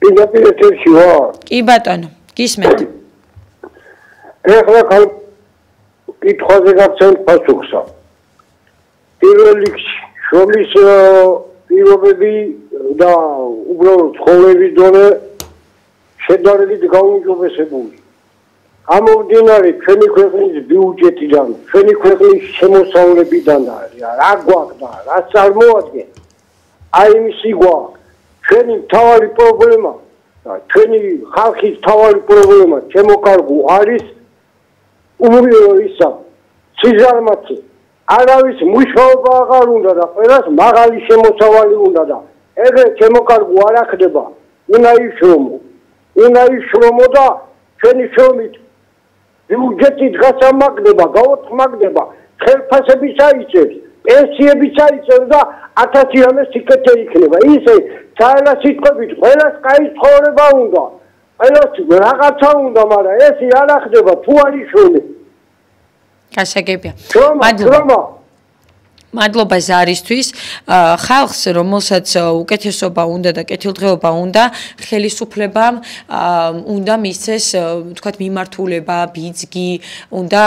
პირდაპირ ეთერში ვარ. კი ბატონო, გისმენთ. ეხლა კითხვაზე გაგცემთ პასუხსა. პირველ რიგში შრომის პირობები და უბრალოდ ცხოვრების დონე შედარებით გაუმჯობესებული. ამომდინარე ჩვენი ქვეყნის ბიუჯეტიდან, ჩვენი ქვეყნის შემოსავლებიდან და რა გვაქვს და რა წარმოადგენს. აი იმისი გვაქვს. ჩვენი მთავარი პრობლემა და ჩვენი ხალხის მთავარი პრობლემა შემოკარგო არის ისა სიზარმაცე. არავის მუშაობა აღარ უნდა და ყველას მაღალი შემოსავალი უნდა და ეგრე შემოკარგო არ ახდება. უნდა იშრომო და ჩვენი შრომით ბიუჯეტით გასამაგდება, გაოთმაგდება, ხელფასებიც აიწევს, პენსიებიც აიწევს და 1000 ამას სიკეთე იქნება. ისე საერთოდ სიტყვებით ყველას კაი ცხოვრება უნდა. ყველას რაღაცა უნდა, მაგრამ ეს არ ახდება თუ არ იშრომებს. გასაგებია. მადლობა. მადლობა ზარისთვის. ხალხს, რომელსაც უკეთესობა უნდა და კეთილდღეობა უნდა, ხელისუფლებამ უნდა მისცეს, თქვათ, მიმართულება, ბიძგი, უნდა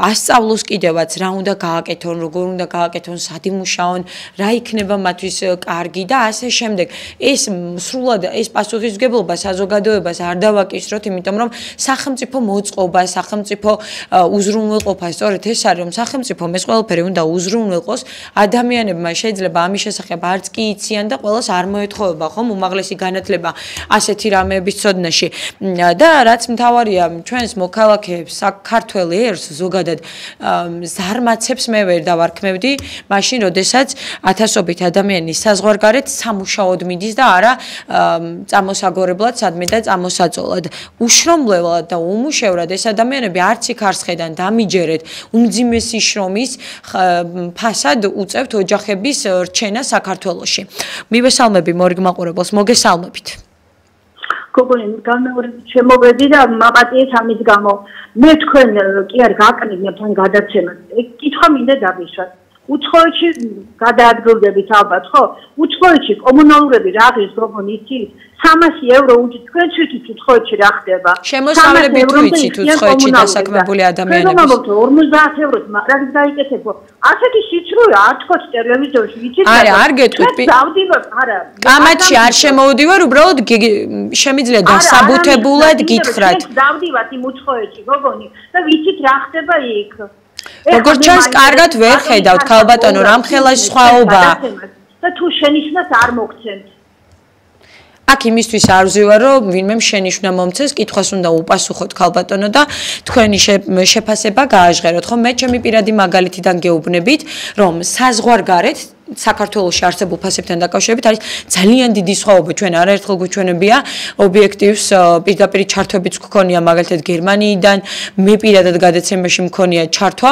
ასწავლოს კიდევაც რა უნდა გააკეთონ, როგორ უნდა გააკეთონ, სად იმუშაონ, რა იქნება მათთვის კარგი და ასე შემდეგ. ეს სრულად ეს პასუხისმგებლობა საზოგადოებას არ დავაკისროთ, იმიტომ რომ სახელმწიფო მოწყობა, სახელმწიფო უზრუნველყოფა, სწორედ ეს არის, რომ სახელმწიფომ ეს ყველაფერი უნდა უზრუნველყოს. ადამიანებმა შეიძლება ამის შესახებ არც კი იციან და ყველას არ მოეთხოვება ხომ უმაღლესი განათლება ასეთი რამეების ცოდნაში და რაც მთავარია ჩვენს მოქალაქეებს საქართველოს ერს ზოგადად ზარმაცებს მე ვერ დავარქმევდი მაშინ როდესაც ათასობით ადამიანი საზღვარგარეთ სამუშაოდ მიდის და არა წამოსაგორებლად სადმე და წამოსაწოლად უშრომლელად და უმუშევრად ეს ადამიანები არც იქ არ სხედან დამიჯერეთ უმძიმესი შრომის ფასად უწევთ ოჯახების რჩენა საქართველოში. მივესალმები მორიგ მაყურებელს, მოგესალმებით. გოგონი, შემოვედი და მაპატიეთ ამის გამო. მე თქვენ კი არ გაკნინებთ ან გადაცემას. კითხვა მინდა დავიშვათ. უცხოეთში გადაადგილდებით ალბათ, ხო? უცხოეთში კომუნალურები რა არის გოგონი იცით? 300 евро უჯი თქვენ თვითონ უცხოეთში რა ხდება? შემოსავლები თუ იცით უცხოეთში დასაქმებული ადამიანების. 50 ევროს მაგრამ დაიკეთებო. ასეთი სიცრუე არ თქოს ტელევიზორში იცით? არა, არ გეტყვით. დავდივარ, არა. კამათში არ შემოვდივარ, უბრალოდ შემიძლია დასაბუთებულად გითხრათ. დავდივართ იმ უცხოეთში, გოგონი და ვიცით რა ხდება იქ. როგორც ჩანს, კარგად ვერ ხედავთ, ქალბატონო, რამხელა სხვაობაა. და თუ შენიშვნას არ მოგცემთ. აქ იმისთვის არ ვზივარ, რომ ვინმე შენიშვნა მომცეს, კითხვას უნდა უპასუხოთ ქალბატონო და თქვენი შეფასება გააჟღეროთ, ხო? მე ჩემი პირადი მაგალითიდან გეუბნებით, რომ საზღვარგარეთ საქართველოში არსებულ ფასებთან დაკავშირებით არის ძალიან დიდი სხვაობა. ჩვენ არაერთხელ გვიჩვენებია ობიექტივს პირდაპირ ჩართვებიც გქონია მაგალითად გერმანიიდან, მე პირადად გადაცემაში მქონია ჩართვა,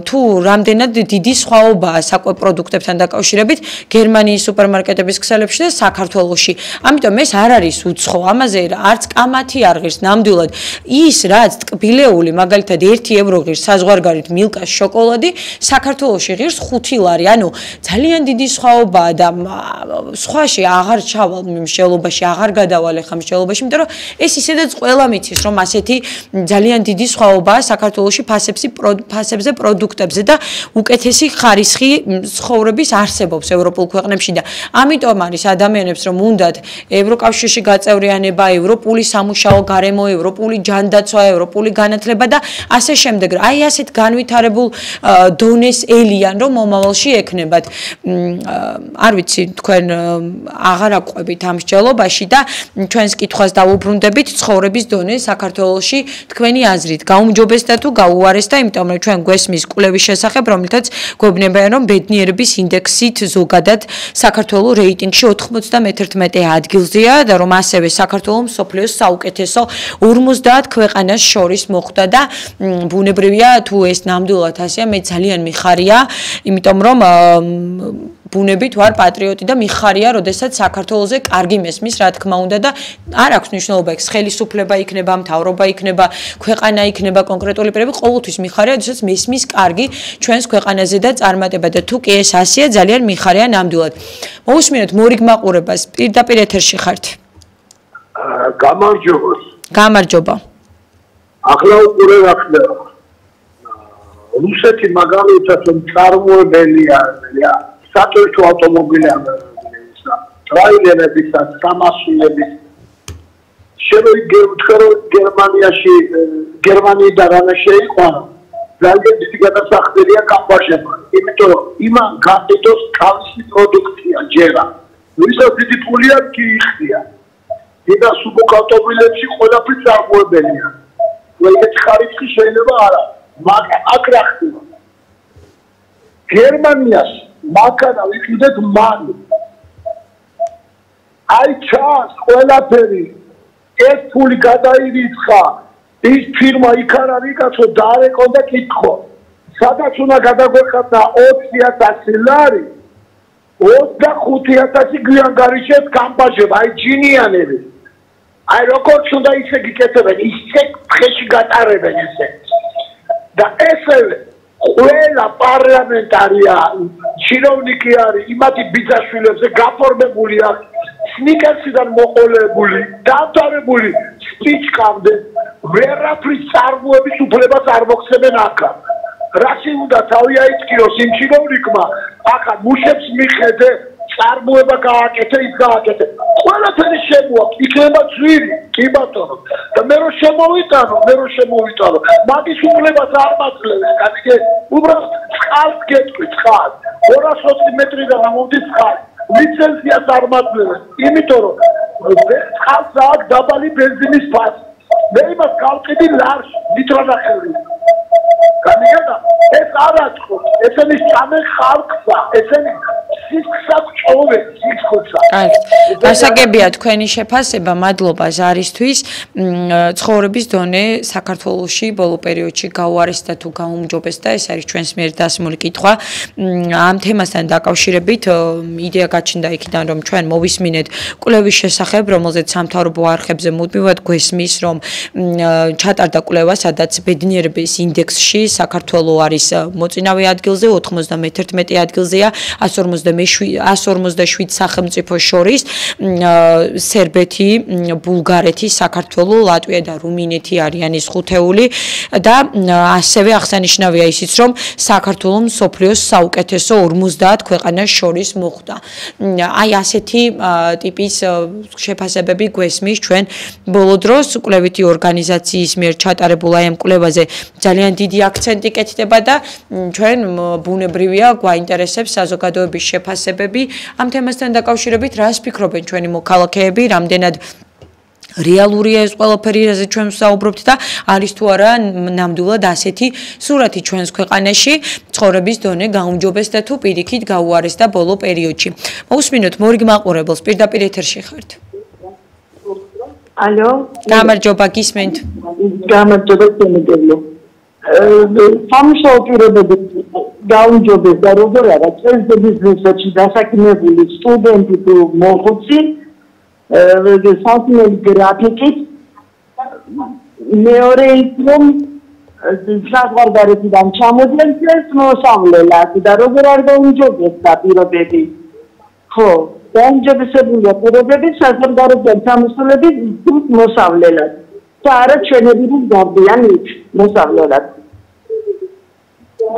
თუ რამდენად დიდი სხვაობაა საკვე პროდუქტებთან დაკავშირებით გერმანიის სუპერმარკეტების ქსელებში და საქართველოში. ამიტომ ეს არ არის უცხო, ამაზე არც კამათი არ ღირს ნამდვილად. ის რაც ტკბილეული, მაგალითად 1 евро ღირს საზღვარგარეთ მილკას შოკოლადი, საქართველოში ღირს 5 ლარი, ანუ ძალიან დიდი სხვაობაა და სხვაში აღარ ჩავალ მსჯელობაში, აღარ გადავალ ახლა მსჯელობაში, იმიტომ რომ ეს ისედაც ყველა მიცის, რომ ასეთი ძალიან დიდი სხვაობაა საქართველოში ფასებზე, პროდუქტებზე და უკეთესი ხარისხი ცხოვრების არსებობს ევროპულ ქვეყნებში და ამიტომ არის ადამიანებს, რომ უნდათ ევროკავშირში გაწევრიანება, ევროპული სამუშაო გარემო, ევროპული ჯანდაცვა, ევროპული განათლება და ასე შემდეგ. აი ასეთ განვითარებულ დონეს ელიან, რომ მომავალში ექნებათ. არ ვიცი თქვენ აღარ აყვებით ამ მსჯელობაში და ჩვენს კითხვას დავუბრუნდებით ცხოვრების დონე საქართველოში თქვენი აზრით გაუმჯობესდა თუ გაუარესდა, იმიტომ რომ ჩვენ გვესმის კვლევის შესახებ, რომელთაც გვეუბნებიან, რომ ბედნიერების ინდექსით ზოგადად საქართველოს რეიტინგში 91 ადგილზეა და რომ ასევე საქართველოს მსოფლიოს საუკეთესო 50 ქვეყანას შორის მოხვდა და ბუნებრივია თუ ეს ნამდვილად ასეა, მე ძალიან მიხარია, იმიტომ რომ ბუნებით ვარ პატრიოტი და მიხარია, როდესაც საქართველოზე კარგი მესმის, რა თქმა უნდა და არ აქვს მნიშვნელობა ეს ხელისუფლება იქნება, მთავრობა იქნება, ქვეყანა იქნება, კონკრეტული პირები, ყოველთვის მიხარია, როდესაც მესმის კარგი ჩვენს ქვეყანაზე და წარმატება და თუ კი ეს ასეა, ძალიან მიხარია ნამდვილად. მოусმინოთ მორიგ მაყურებას, პირდაპირ ეთერში ხართ. გამარჯობა. გამარჯობა. ახლა უყურე რა ხდება. რუსეთი მაგალითად წარმოებელია საერთო ავტომობილები, ტრაილერების, სამაშინების. გერმანიაში გერმანიიდან რა შეიყვანა. ძალიან დიდი გადასახადია კამპაშება. იმიტომ რომ იმან გაკეთოს თავისი პროდუქცია ჯერა. ვისაც დიდი ფული აქვს კი იხდია. და სუბოქ ავტომობილებში ყველაფერი წარმოებელია. ეგეთი ხარისხი შეიძლება არა. მაგრამ აქ რა ხდება? გერმანიას მანქანა ვიყიდეთ მან. აი ჩანს ყველაფერი. ეს ფული გადაირიცხა. ის ფირმა იქ არ არის კაცო დაარეკო და კითხო. სადაც უნდა გადაგვეხატა 20,000 ლარი. 25,000 გვიან გარიშეთ კამპაჟება, აი ჯინიანები. აი როგორც უნდა ისე გიკეთებენ, ისე ხეში გატარებენ ესე. და ესევე ყველა პარლამენტარია, ჩინოვნიკი არის, იმათი ბიძაშვილებზე გაფორმებული აქვს, სნიკერსიდან მოყოლებული, დამთავრებული სპიჩკამდე, ვერაფრის წარმოების უფლებას არ მოხსებენ აქა. რაში უნდა თავი აიწყიოს იმ ჩინოვნიკმა, ახლა მუშებს მიხედე, წარმოება გააკეთე, ის გააკეთე. ყველაფერი შემოაქვს, იქნება ძვირი, კი ბატონო. და მე რო შემოვიტანო, მაგის უფლებას არ მაძლევენ, განიგე, უბრალოდ წყალს გეტყვი, წყალს. 220 მეტრიდან ამოვდის წყალი. ლიცენზიას არ მაძლევენ, იმიტომ რომ წყალს აქვს დაბალი ბენზინის ფასი. მე იმას გავყიდი ლარში, ლიტრანახევრი. განიგედა, ეს არ აწყობს, ესენი სამე ხალხსა, ესენი სიცხსა გწოვე, სიცხსა. გასაგებია თქვენი შეფასება, მადლობა ზარისთვის. ცხოვრების დონე საქართველოში ბოლო პერიოდში გაუარესდა თუ გაუმჯობესდა, ეს არის ჩვენს მიერ დასმული კითხვა. ამ თემასთან დაკავშირებით იდეა გაჩნდა იქიდან, რომ ჩვენ მოვისმინეთ კვლევის შესახებ, რომელზეც სამთავრობო არხებზე მუდმივად გვესმის, რომ ჩატარდა კვლევა, სადაც ბედნიერების ინდექსში საქართველო არის მოწინავე ადგილზე, 91 ადგილზეა, 147 სახელმწიფოს შორის, სერბეთი, ბულგარეთი, საქართველო, ლატვია და რუმინეთი არიან ის ხუთეული და ასევე აღსანიშნავია ისიც, რომ საქართველო მსოფლიოს საუკეთესო 50 ქვეყანას შორის მოხვდა. აი ასეთი ტიპის შეფასებები გვესმის ჩვენ ბოლო დროს კვლევითი ორგანიზაციის მიერ ჩატარებულ აი ამ კვლევაზე ძალიან დიდი აქცენტი კეთდება და ჩვენ ბუნებრივია გვაინტერესებს საზოგადოების შეფასებები ამ თემასთან დაკავშირებით. რას ფიქრობენ ჩვენი მოქალაქეები, რამდენად რეალურია ეს ყველაფერი, რაზეც ჩვენ ვსაუბრობთ და არის თუ არა ნამდვილად ასეთი სურათი ჩვენს ქვეყანაში, ცხოვრების დონე გაუმჯობესდა თუ პირიქით გაუარესდა ბოლო პერიოდში. მოусმინოთ მორიგ მაყურებელს, პირდაპირ ეთერში ხართ. ალო, გამარჯობა, გისმენთ. გამარჯობა, შემოგეძლო. სამუშაო პირობები გაუმჯობესდა, როგორ არა, წესდების დღესაც დასაქმებული სტუდენტი თუ მოხუცი, საქმეების გრაფიკით, მეორე ის რომ საზღვარგარეთიდან ჩამოდნენ ეს მოსავლელად და როგორ არ გაუმჯობესდა პირობები. ხო, გაუმჯობესებულია პირობები საზღვარგარეთიდან ჩამოსულები მოსავლელად და არა ჩვენები გავდიან მოსავლელად.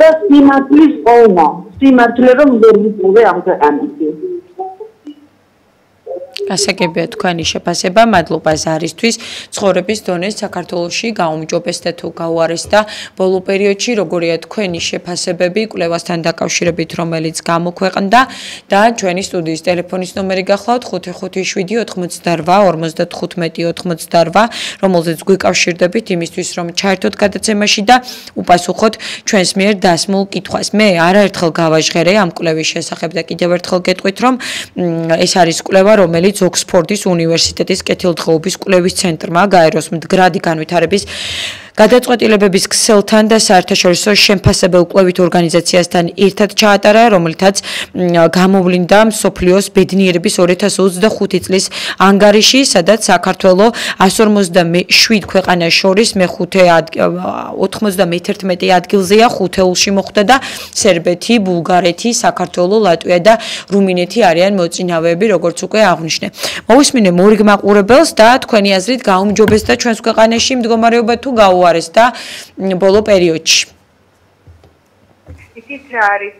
და სიმართლის პოვნა, სიმართლე რომ ვერ ვიწევე ამ ქვეყანაში. გასაგებია თქვენი შეფასება, მადლობა ზარისთვის. ცხოვრების დონე საქართველოში გაუმჯობესდა თუ გაუარესდა ბოლო პერიოდში, როგორია თქვენი შეფასებები კვლევასთან დაკავშირებით, რომელიც გამოქვეყნდა და ჩვენი სტუდიის ტელეფონის ნომერი გახლავთ 557-88-58, რომელზეც გვიკავშირდებით იმისთვის, რომ ჩაერთოთ გადაცემაში და უპასუხოთ ჩვენს მიერ დასმულ კითხვას. მე არაერთხელ გავაჟღერე ამ კვლევის შესახებ და კიდევ ერთხელ გეტყვით, რომ ეს არის კვლევა, რომელიც ოქსფორდის უნივერსიტეტის კეთილდღეობის კვლევის ცენტრმა გაეროს მდგრადი განვითარების გადაწყვეტილებების ქსელთან და საერთაშორისო შემფასებელ კვლევით ორგანიზაციასთან ერთად ჩაატარა, რომელთაც გამოვლინდა მსოფლიოს ბედნიერების 2025 წლის ანგარიში, სადაც საქართველოს 157 ქვეყანას შორის მე-91 ადგილზეა, ხუთეულში მოხვდა და სერბეთი, ბულგარეთი, საქართველოს, ლატვია და რუმინეთი არიან მოწინავეები, როგორც უკვე აღვნიშნე. მოვისმინე მორიგ მაყურებელს და თქვენი აზრით გაუმჯობესდა ჩვენს ქვეყანაში მდგომარეობა თუ გაუარეს და ბოლო პერიოდში. იცით რა არის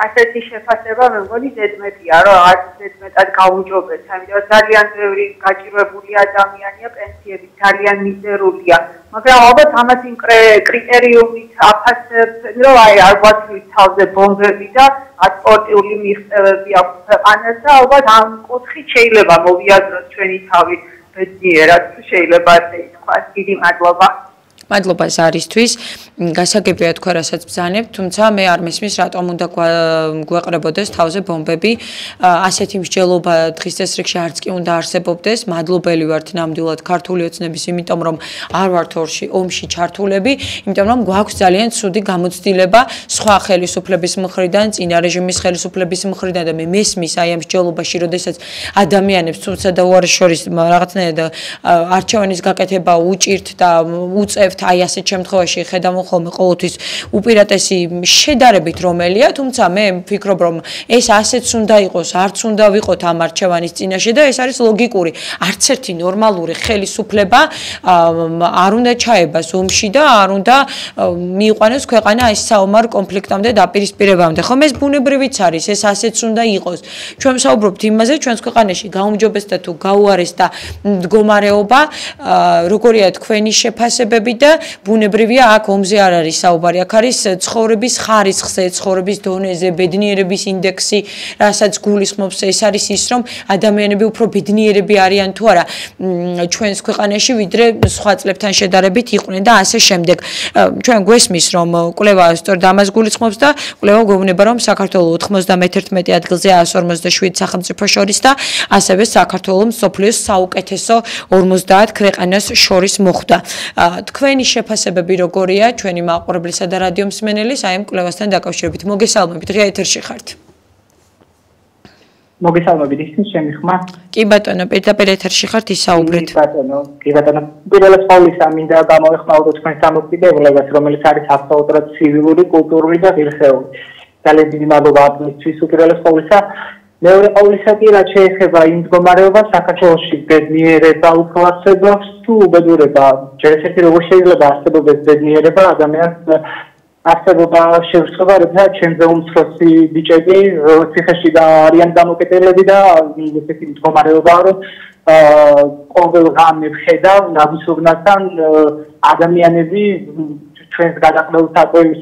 ასეთი შეფასება მე მგონი ზედმეტია, რომ არც ზედმეტად გაუმჯობესდა, იმიტომ რომ ძალიან ბევრი გაჭირვებული ადამიანია, პენსიები ძალიან მიზერულია, მაგრამ ალბათ ამას იმ კრიტერიუმით აფასებს, რომ არ გვაქვს თავზე ბომბები და სპორტიული მიღწევები აქვს ქვეყანას და ალბათ ამ კუთხით შეიძლება მოვიაზროთ ჩვენი თავი ბედნიერად, შეიძლება ასე ითქვას. დიდი მადლობა. მადლობა ზარისთვის. გასაგებია თქვა, რასაც ბრძანებთ, თუმცა მე არ მესმის, რატომ უნდა გვეყრებოდეს თავზე ბომბები. ასეთი მსჯელობა დღის წესრიგში არც კი უნდა არსებობდეს. მადლობელი ვართ ნამდვილად ქართული ოცნების, იმიტომ რომ არ ვართ ომში ჩართულები, იმიტომ რომ გვაქვს ძალიან ცუდი გამოცდილება სხვა ხელისუფლების მხრიდან, წინა რეჟიმის ხელისუფლების მხრიდან და მე მესმის აი ამ მსჯელობაში, როდესაც ადამიანებს თუმცა და უარეს შორის რაღაცნაირად არჩევანის გაკეთება უჭირთ და უწევთ, აი ასეთ შემთხვევაში ხედავ ხოლმე ყოველთვის უპირატესი შედარებით რომელია, თუმცა მე ვფიქრობ, რომ ეს ასეც უნდა იყოს, არც უნდა ვიყოთ ამ არჩევანის წინაშე და ეს არის ლოგიკური. არც ერთი ნორმალური ხელისუფლება არ უნდა ჩაებას ომში და არ უნდა მიიყვანოს ქვეყანა ეს საომარ კონფლიქტამდე დაპირისპირებამდე. ხომ ეს ბუნებრივიც არის, ეს ასეც უნდა იყოს. ჩვენ ვსაუბრობთ იმაზე, ჩვენს ქვეყანაში გაუმჯობესდა თუ გაუარეს და მდგომარეობა, როგორია თქვენი შეფასებები და ბუნებრივია აქ ომზე არ არის საუბარი, აქ არის ცხოვრების ხარისხზე, ცხოვრების დონეზე, ბედნიერების ინდექსი, რასაც გულისხმობს, ეს არის ის, რომ ადამიანები უფრო ბედნიერები არიან თუ არა ჩვენს ქვეყანაში, ვიდრე სხვა წლებთან შედარებით იყვნენ და ასე შემდეგ. ჩვენ გვესმის, რომ კვლევა სწორედ ამას გულისხმობს და კვლევა გვეუბნება, რომ საქართველოს 91 ადგილზე 157 სახელმწიფო შორის და ასევე საქართველოს მსოფლიოს საუკეთესო 50 ქვეყანას შორის მოხვდა. თქვენი შეფასებები როგორია ჩვენი მაყურებლისა და რადიო მსმენელის აი ამ კვლევასთან დაკავშირებით? მოგესალმებით, ღია ეთერში ხართ. მოგესალმებით, ისმის ჩემი ხმა? კი ბატონო, პირდაპირ ეთერში ხართ, ისაუბრეთ. კი ბატონო. პირველად ყოვლისა მინდა გამოვეხმაუროთ თქვენ სამოქმედებლობას, რომელიც არის აბსოლუტურად ცივილური, კულტურული და ღირსეული. ძალიან დიდი მადლობა ამისთვის უპირველეს ყოვლისა. მეორე ყოვლისა კი რაც შეეხება იმ მდგომარეობას საქართველოში ბედნიერება უფრო არსებობს თუ უბედურება, ჯერ ერთი როგორ შეიძლება არსებობდეს ბედნიერება ადამიანს არსებობა შევსწრება, როცა ჩემზე უმცროსი ბიჭები ციხეში არიან დამოკიდებლები და ესეთი მდგომარეობაა, რომ ყოველ ღამე ვხედავ ნაბისოვნასთან ადამიანები ჩვენს გადაყრდნილ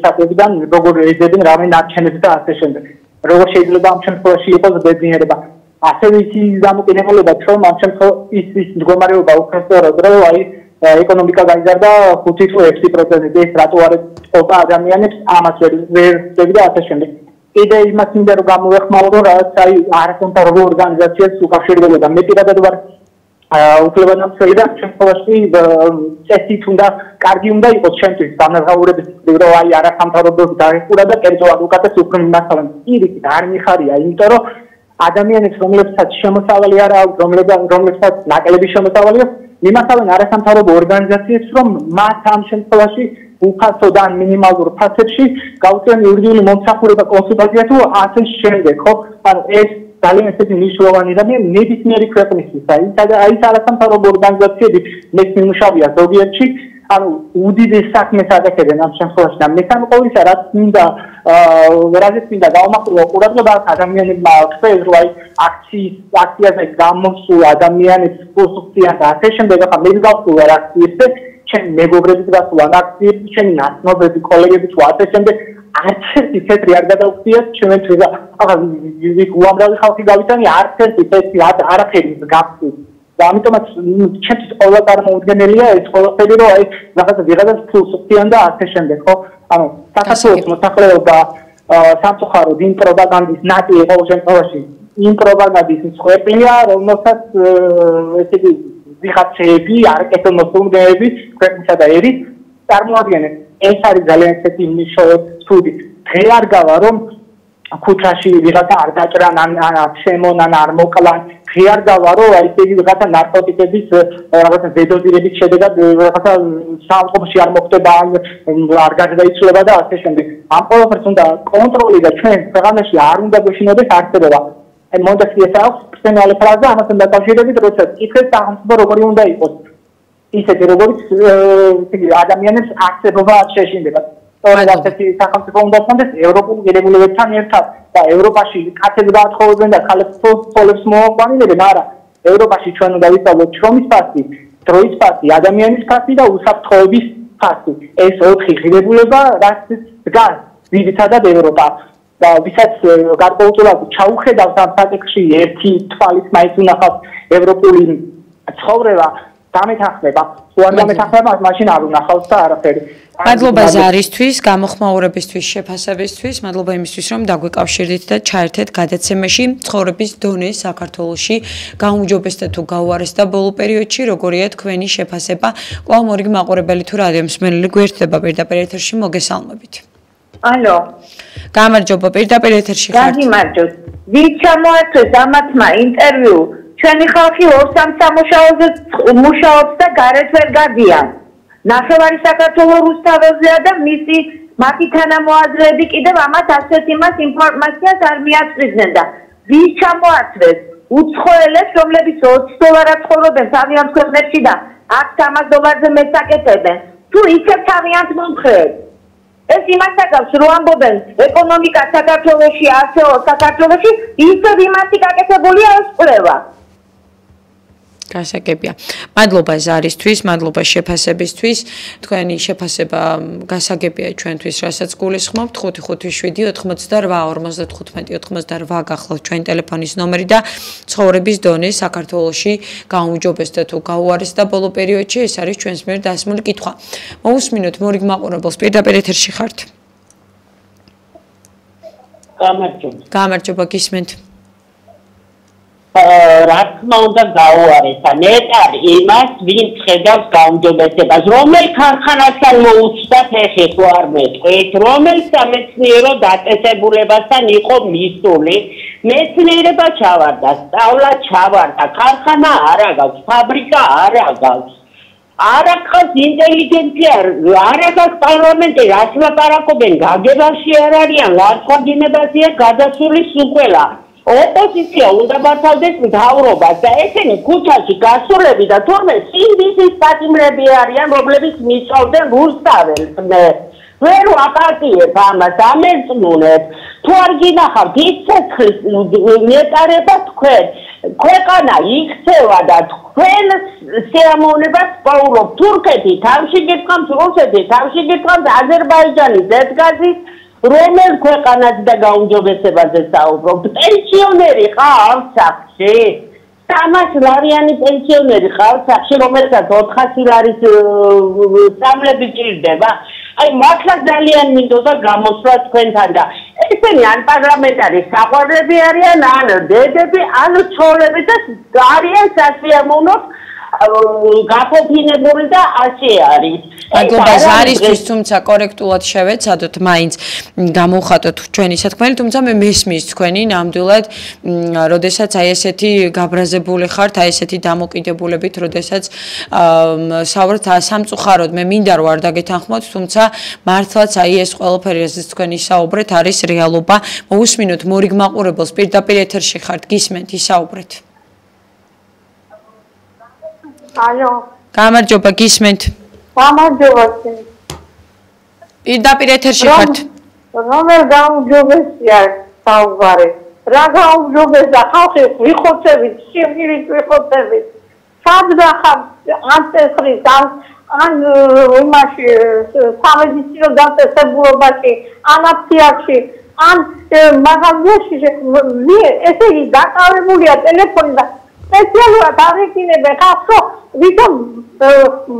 საკვებიდან როგორ ეძებენ რამე ნარჩენებს და ასე შემდეგ. როგორ შეიძლება ამ შემთხვევაში იყოს ბედნიერება. ასევე ის დამოკიდებულება, რომ ამ შემთხვევაში ის მდგომარეობა უფრო სწორად, რომ აი ეკონომიკა გაიზარდა 5 თუ 6%, ეს რატო არ ყოფა ადამიანებს ამას ვერ და ასე შემდეგ. კიდე იმას მინდა რომ გამოვეხმაურო, რაც აი არასამთავრობო ორგანიზაციებს უკავშირდებოდა. მე პირადად ვარ უფლებადამცველი და შემთხვევაში წესით უნდა კარგი უნდა იყოს ჩემთვის დამნაშაურების რომ აი არასამთავრობოები დაეხურა და კერძო ადვოკატებს უფრო მიმასალენ. პირიქით არ მიხარია, იმიტომ რომ ადამიანებს რომლებსაც შემოსავალი არ აქვს, რომლებსაც ნაკლები შემოსავალი აქვს, მიმასალენ არასამთავრობო ორგანიზაციებს, რომ მათ ამ შემთხვევაში უფასო და მინიმალურ ფასებში გაუწევენ იურიდიული მომსახურება, კონსულტაცია თუ ასე შემდეგ, ხო? ანუ ეს ძალიან ესეთი მნიშვნელოვანი და ნებისმიერი ქვეყნისთვის აი არასამთავრობო ორგანიზაციები მეც მიმუშავია ზოგიერთში, ანუ უდიდეს საქმეს აკეთებენ ამ შემთხვევაში და მესამე ყოვლისა რაც რაზეც მინდა გავამახვილო ყურადღება ადამიანებმა ხსეს, რომ აი აქციაზე გამოსულ ადამიანებს კონსტრუქცია და ასე შემდეგ, ახლა მე გავხსოვარ აქციებზე, ჩემი მეგობრები გასულან აქციებში, ჩემი ნაცნობები, კოლეგები თუ ასე შემდეგ არც ერთი თეთრი არ გადაუხდიათ ჩვენთვის და ახლა უამრავი ხალხი გავიტანი არც ერთი თეთრი არაფერი გაფრთხილდა და ამიტომაც ჩემთვის ყველა წარმოუდგენელია ეს ყველაფერი რომ აი რაღაცა ვიღაცას ფულს უხდიან და ასე შემდეგ ხო ანუ საქართველოს მოსახლეობა სამწუხაროდ იმ პროპაგანდის ნატი ყოველ შემთხვევაში იმ პროპაგანდის მსხვერპლია რომელსაც ესეთი ვიღაცები, არაკეთილმოსურნეები, ქვეყნისა და ერის წარმოადგენენ. ეს არის ძალიან ისეთი მნიშვნელოვანი. დღე არ გავა, რომ ქუჩაში ვიღაცა არ დაჭრან, ან შემონ, ან არ მოკლან. დღე არ გავა, რომ აი ეს ვიღაცა ნარკოტიკების რაღაცა ზედოზირების შედეგად რაღაცა საავტომობილში არ მოხდება, არ გარდაიცვლება და ასე შემდეგ. ამ ყველაფერს უნდა კონტროლი და ჩვენ ქვეყანაში არ უნდა გვეშინოდეს არსებობა. აი მონდესკიეს აქვს სპეციალური ფრაზა ამასთან დაკავშირებით, როცა კითხეს სახელმწიფო როგორი უნდა იყოს. ისეთი როგორც ადამიანებს არსებობა შეშინდება. სწორედ ასეთი სახელმწიფო უნდა ხონდეს ევროპულ ღირებულებებთან ერთად და ევროპაში კაცებს გაათხოვებენ და ხალხს ფოლებს მოაყვანილებენ, არა. ევროპაში ჩვენ უნდა ვისწავლოთ შრომის ფასი, დროის ფასი, ადამიანის ფასი და უსაფრთხოების ფასი. ეს 4 ღირებულება, რაც დგას ძირითადად ევროპა. და ვისაც გარკვეულწილად ჩაუხედავს ამ საკითხში ერთი თვალით მაინც უნახავს ევროპული ცხოვრება დამეთანხმება. თუ არ დამეთანხმება, მაშინ არ უნახავს და არაფერი. მადლობა ზარისთვის, გამოხმაურებისთვის, შეფასებისთვის, მადლობა იმისთვის, რომ დაგვეკავშირდით და ჩაერთეთ გადაცემაში ცხოვრების დონე საქართველოში გაუმჯობესდა თუ გაუარესდა ბოლო პერიოდში, როგორია თქვენი შეფასება. კვლავ მორიგი მაყურებელი თუ რადიო მსმენელი გვერდდება პირდაპირ ეთერში, მოგესალმებით. ალო. გამარჯობა, პირდაპირ ეთერში ხართ. გამარჯობა. ვით ჩამოართვეს ამათმა ინტერვიუ, ჩვენი ხალხი 2-3 სამუშაოზე მუშაობს და გარეთ ვერ გადიან. ნახევარი საქართველოს რუსთაველზეა და მათი თანამოაზრეები კიდევ ამათ ასეთ იმას ინფორმაციას არ მიაწვდიდნენ და ვის ჩამოართვეს? უცხოელებს, რომლებიც $20 ცხოვრობენ თავიანთ ქვეყნებში და $100 მეტს აკეთებენ. თუ ისევ თავიანთ მომხრეებს. ეს იმას აკავს, რომ ამბობენ ეკონომიკა საქართველოში, ასეო საქართველოში, ისევ იმასი გაკეთებულია ეს კვლევა. გასაგებია. მადლობა ზარისთვის, მადლობა შეფასებისთვის. თქვენი შეფასება გასაგებია ჩვენთვის, რასაც გულისხმობთ. 557-88-95-88 გახლავთ ჩვენი ტელეფონის ნომერი და ცხოვრების დონე საქართველოში გაუმჯობესდა თუ გაუარესდა ბოლო პერიოდში, ეს არის ჩვენს მიერ დასმული კითხვა. მოусმინოთ მორიგ მაყურებელს, პირდაპირ ეთერში ხართ. გამარჯობა. გამარჯობა, გისმენთ. რა თქმა უნდა გაუარესა ნეტარი იმას ვინც ხედავს გაუმჯობესებას რომელ ქარხანასთან მოუწდა ფეხი თუ არ მეტყვით რომელ სამეცნიერო დაწესებულებასთან იყო მისული მეცნიერება ჩავარდა სწავლა ჩავარდა ქარხანა არ აგავს ფაბრიკა არ აგავს არ აქვს ინტელიგენცია არ აქვს პარლამენტი რაც ლაპარაკობენ გაგებაში არ არიან ლარცხვაგინებაზეა გადასული სულ ოპოზიცია უნდა მართავდეს მთავრობას და ესენი ქუჩაში გასულები და თურმე სინდისის პატიმრები არიან რომლებიც მიწოვდნენ რუსთაველს ვერ ვაპარტიებ ამას ამერწმუნებ თუ არ გინახავთ ის ცეცხლის ნეტარება თქვენ ქვეყანა იქცევა და თქვენ სიამოვნებას პაულობ თურქეთი თავში გიწყამთ რუსეთი თავში გიწყამთ აზერბაიჯანი ზეთგაზის რომელ ქვეყანას და გაუმჯობესებაზე საუბრობთ? პენსიონერი ყავთ სახში? 300 ლარიანი პენსიონერი ყავთ სახში, რომელსაც 400 ლარის სამლები ჭირდება. აი მართლა ძალიან მინდოდა გამოსვლა თქვენთან და ესენი ან პარლამენტარი საყვარლები არიან, ან დედები, ან ცოლები და არიან სასიამოვნოდ გაფოფინებული და ასე არის. მადლობა ზარისთვის, თუმცა კორექტულად შევეცადოთ, მაინც გამოვხატოთ ჩვენი სათქმელი, თუმცა მე მესმის თქვენი ნამდვილად, როდესაც აი ესეთი გაბრაზებული ხართ, აი ესეთი დამოკიდებულებით, როდესაც საუბრობთ სამწუხაროდ, მე მინდა რომ არ დაგეთანხმოთ, თუმცა მართლაც აი ეს ყველაფერი, რასაც თქვენი საუბრეთ, არის რეალობა. მოусმინოთ მორიგ მაყურებელს, პირდაპირ ეთერში ხართ, გისმენთ, ისაუბრეთ. ალო. გამარჯობა, გისმენთ. გამარჯობა. პირდაპირ ეთერში ხართ. რომელ გაუმჯობესია საუბარი? რა გაუმჯობესდა ხალხი ვიხოცებით, სიმღერით ვიხოცებით. სადღახავ ან წესრიგ ან იმაში სამედიცინო დაწესებულებაში, ან აფსიაქში, ან მაღაზიაში ესე იგი დაკავებულია ტელეფონი და სპეციალურად აღიქინებენ ხალხს, ვითომ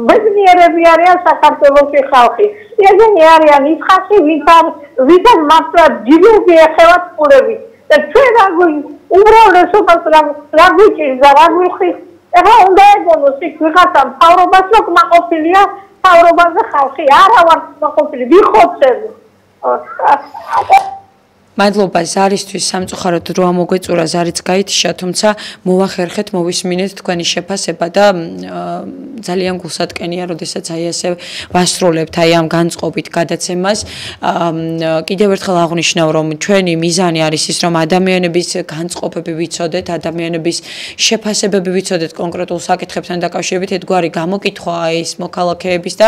ბედნიერები არიან საქართველოში ხალხი. ესენი არიან ის ხალხი, ვითომ მართლა ჯიბეზე ეხევათ ყურები. და ჩვენ რა უმრავლესობას რა გვიჭირდა, რა გვიხის ეხლა უნდა ეგონოს იქ ვიღაცა მთავრობას რო კმაყოფილია მთავრობაზე ხალხი არა ვარ კმაყოფილი ვიხოცები მადლობა ზარისთვის სამწუხაროდ რო ამოგვეწურა ზარიც გაითიშა თუმცა მოვახერხეთ მოვისმინეთ თქვენი შეფასება და ძალიან გულსატკენია როდესაც აი ასე ვასრულებთ აი ამ განწყობით გადაცემას კიდევ ერთხელ აღვნიშნავ რომ ჩვენი მიზანი არის ის რომ ადამიანების განწყობები ვიცოდეთ ადამიანების შეფასებები ვიცოდეთ კონკრეტულ საკითხებთან დაკავშირებით ერთგვარი გამოკითხვაა ის მოქალაქეების და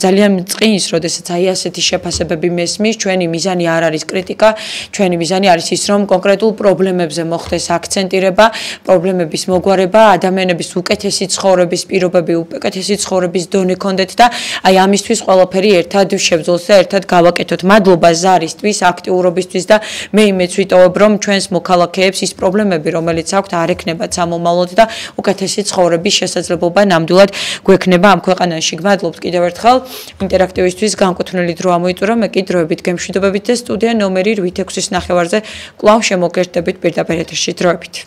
ძალიან წყინს როდესაც აი ასეთი შეფასებები მესმის ჩვენი მიზანი არ არის კრიტიკა ჩვენი მიზანი არის ის რომ კონკრეტულ პრობლემებზე მოხდეს აქცენტირება პრობლემების მოგვარება ადამიანების უკეთესი ცხოვრების პირობები უკეთესი ცხოვრების დონე ქონდეთ და აი ამისთვის ყველაფერი ერთად შევძულოთ და ერთად გავაკეთოთ მადლობა ზარისთვის აქტიურობისთვის და მე იმეც ვიტოვებ რომ ჩვენს მოქალაქეებს ის პრობლემები რომელიც აქვთ არ ექნებათ სამომავლოდ და უკეთესი ცხოვრების შესაძლებლობა ნამდვილად გვექნება ამ ქვეყანაში გმადლობთ კიდევ ერთხელ ინტერაქტივისთვის განკუთვნილი დრო ამოიწურა მე კი დროებით გემშვიდობებით და სტუდია ნომერი 8-6-ის ნახევარზე კვლავ შემოგერთდებით პირდაპირ ეთერში დროებით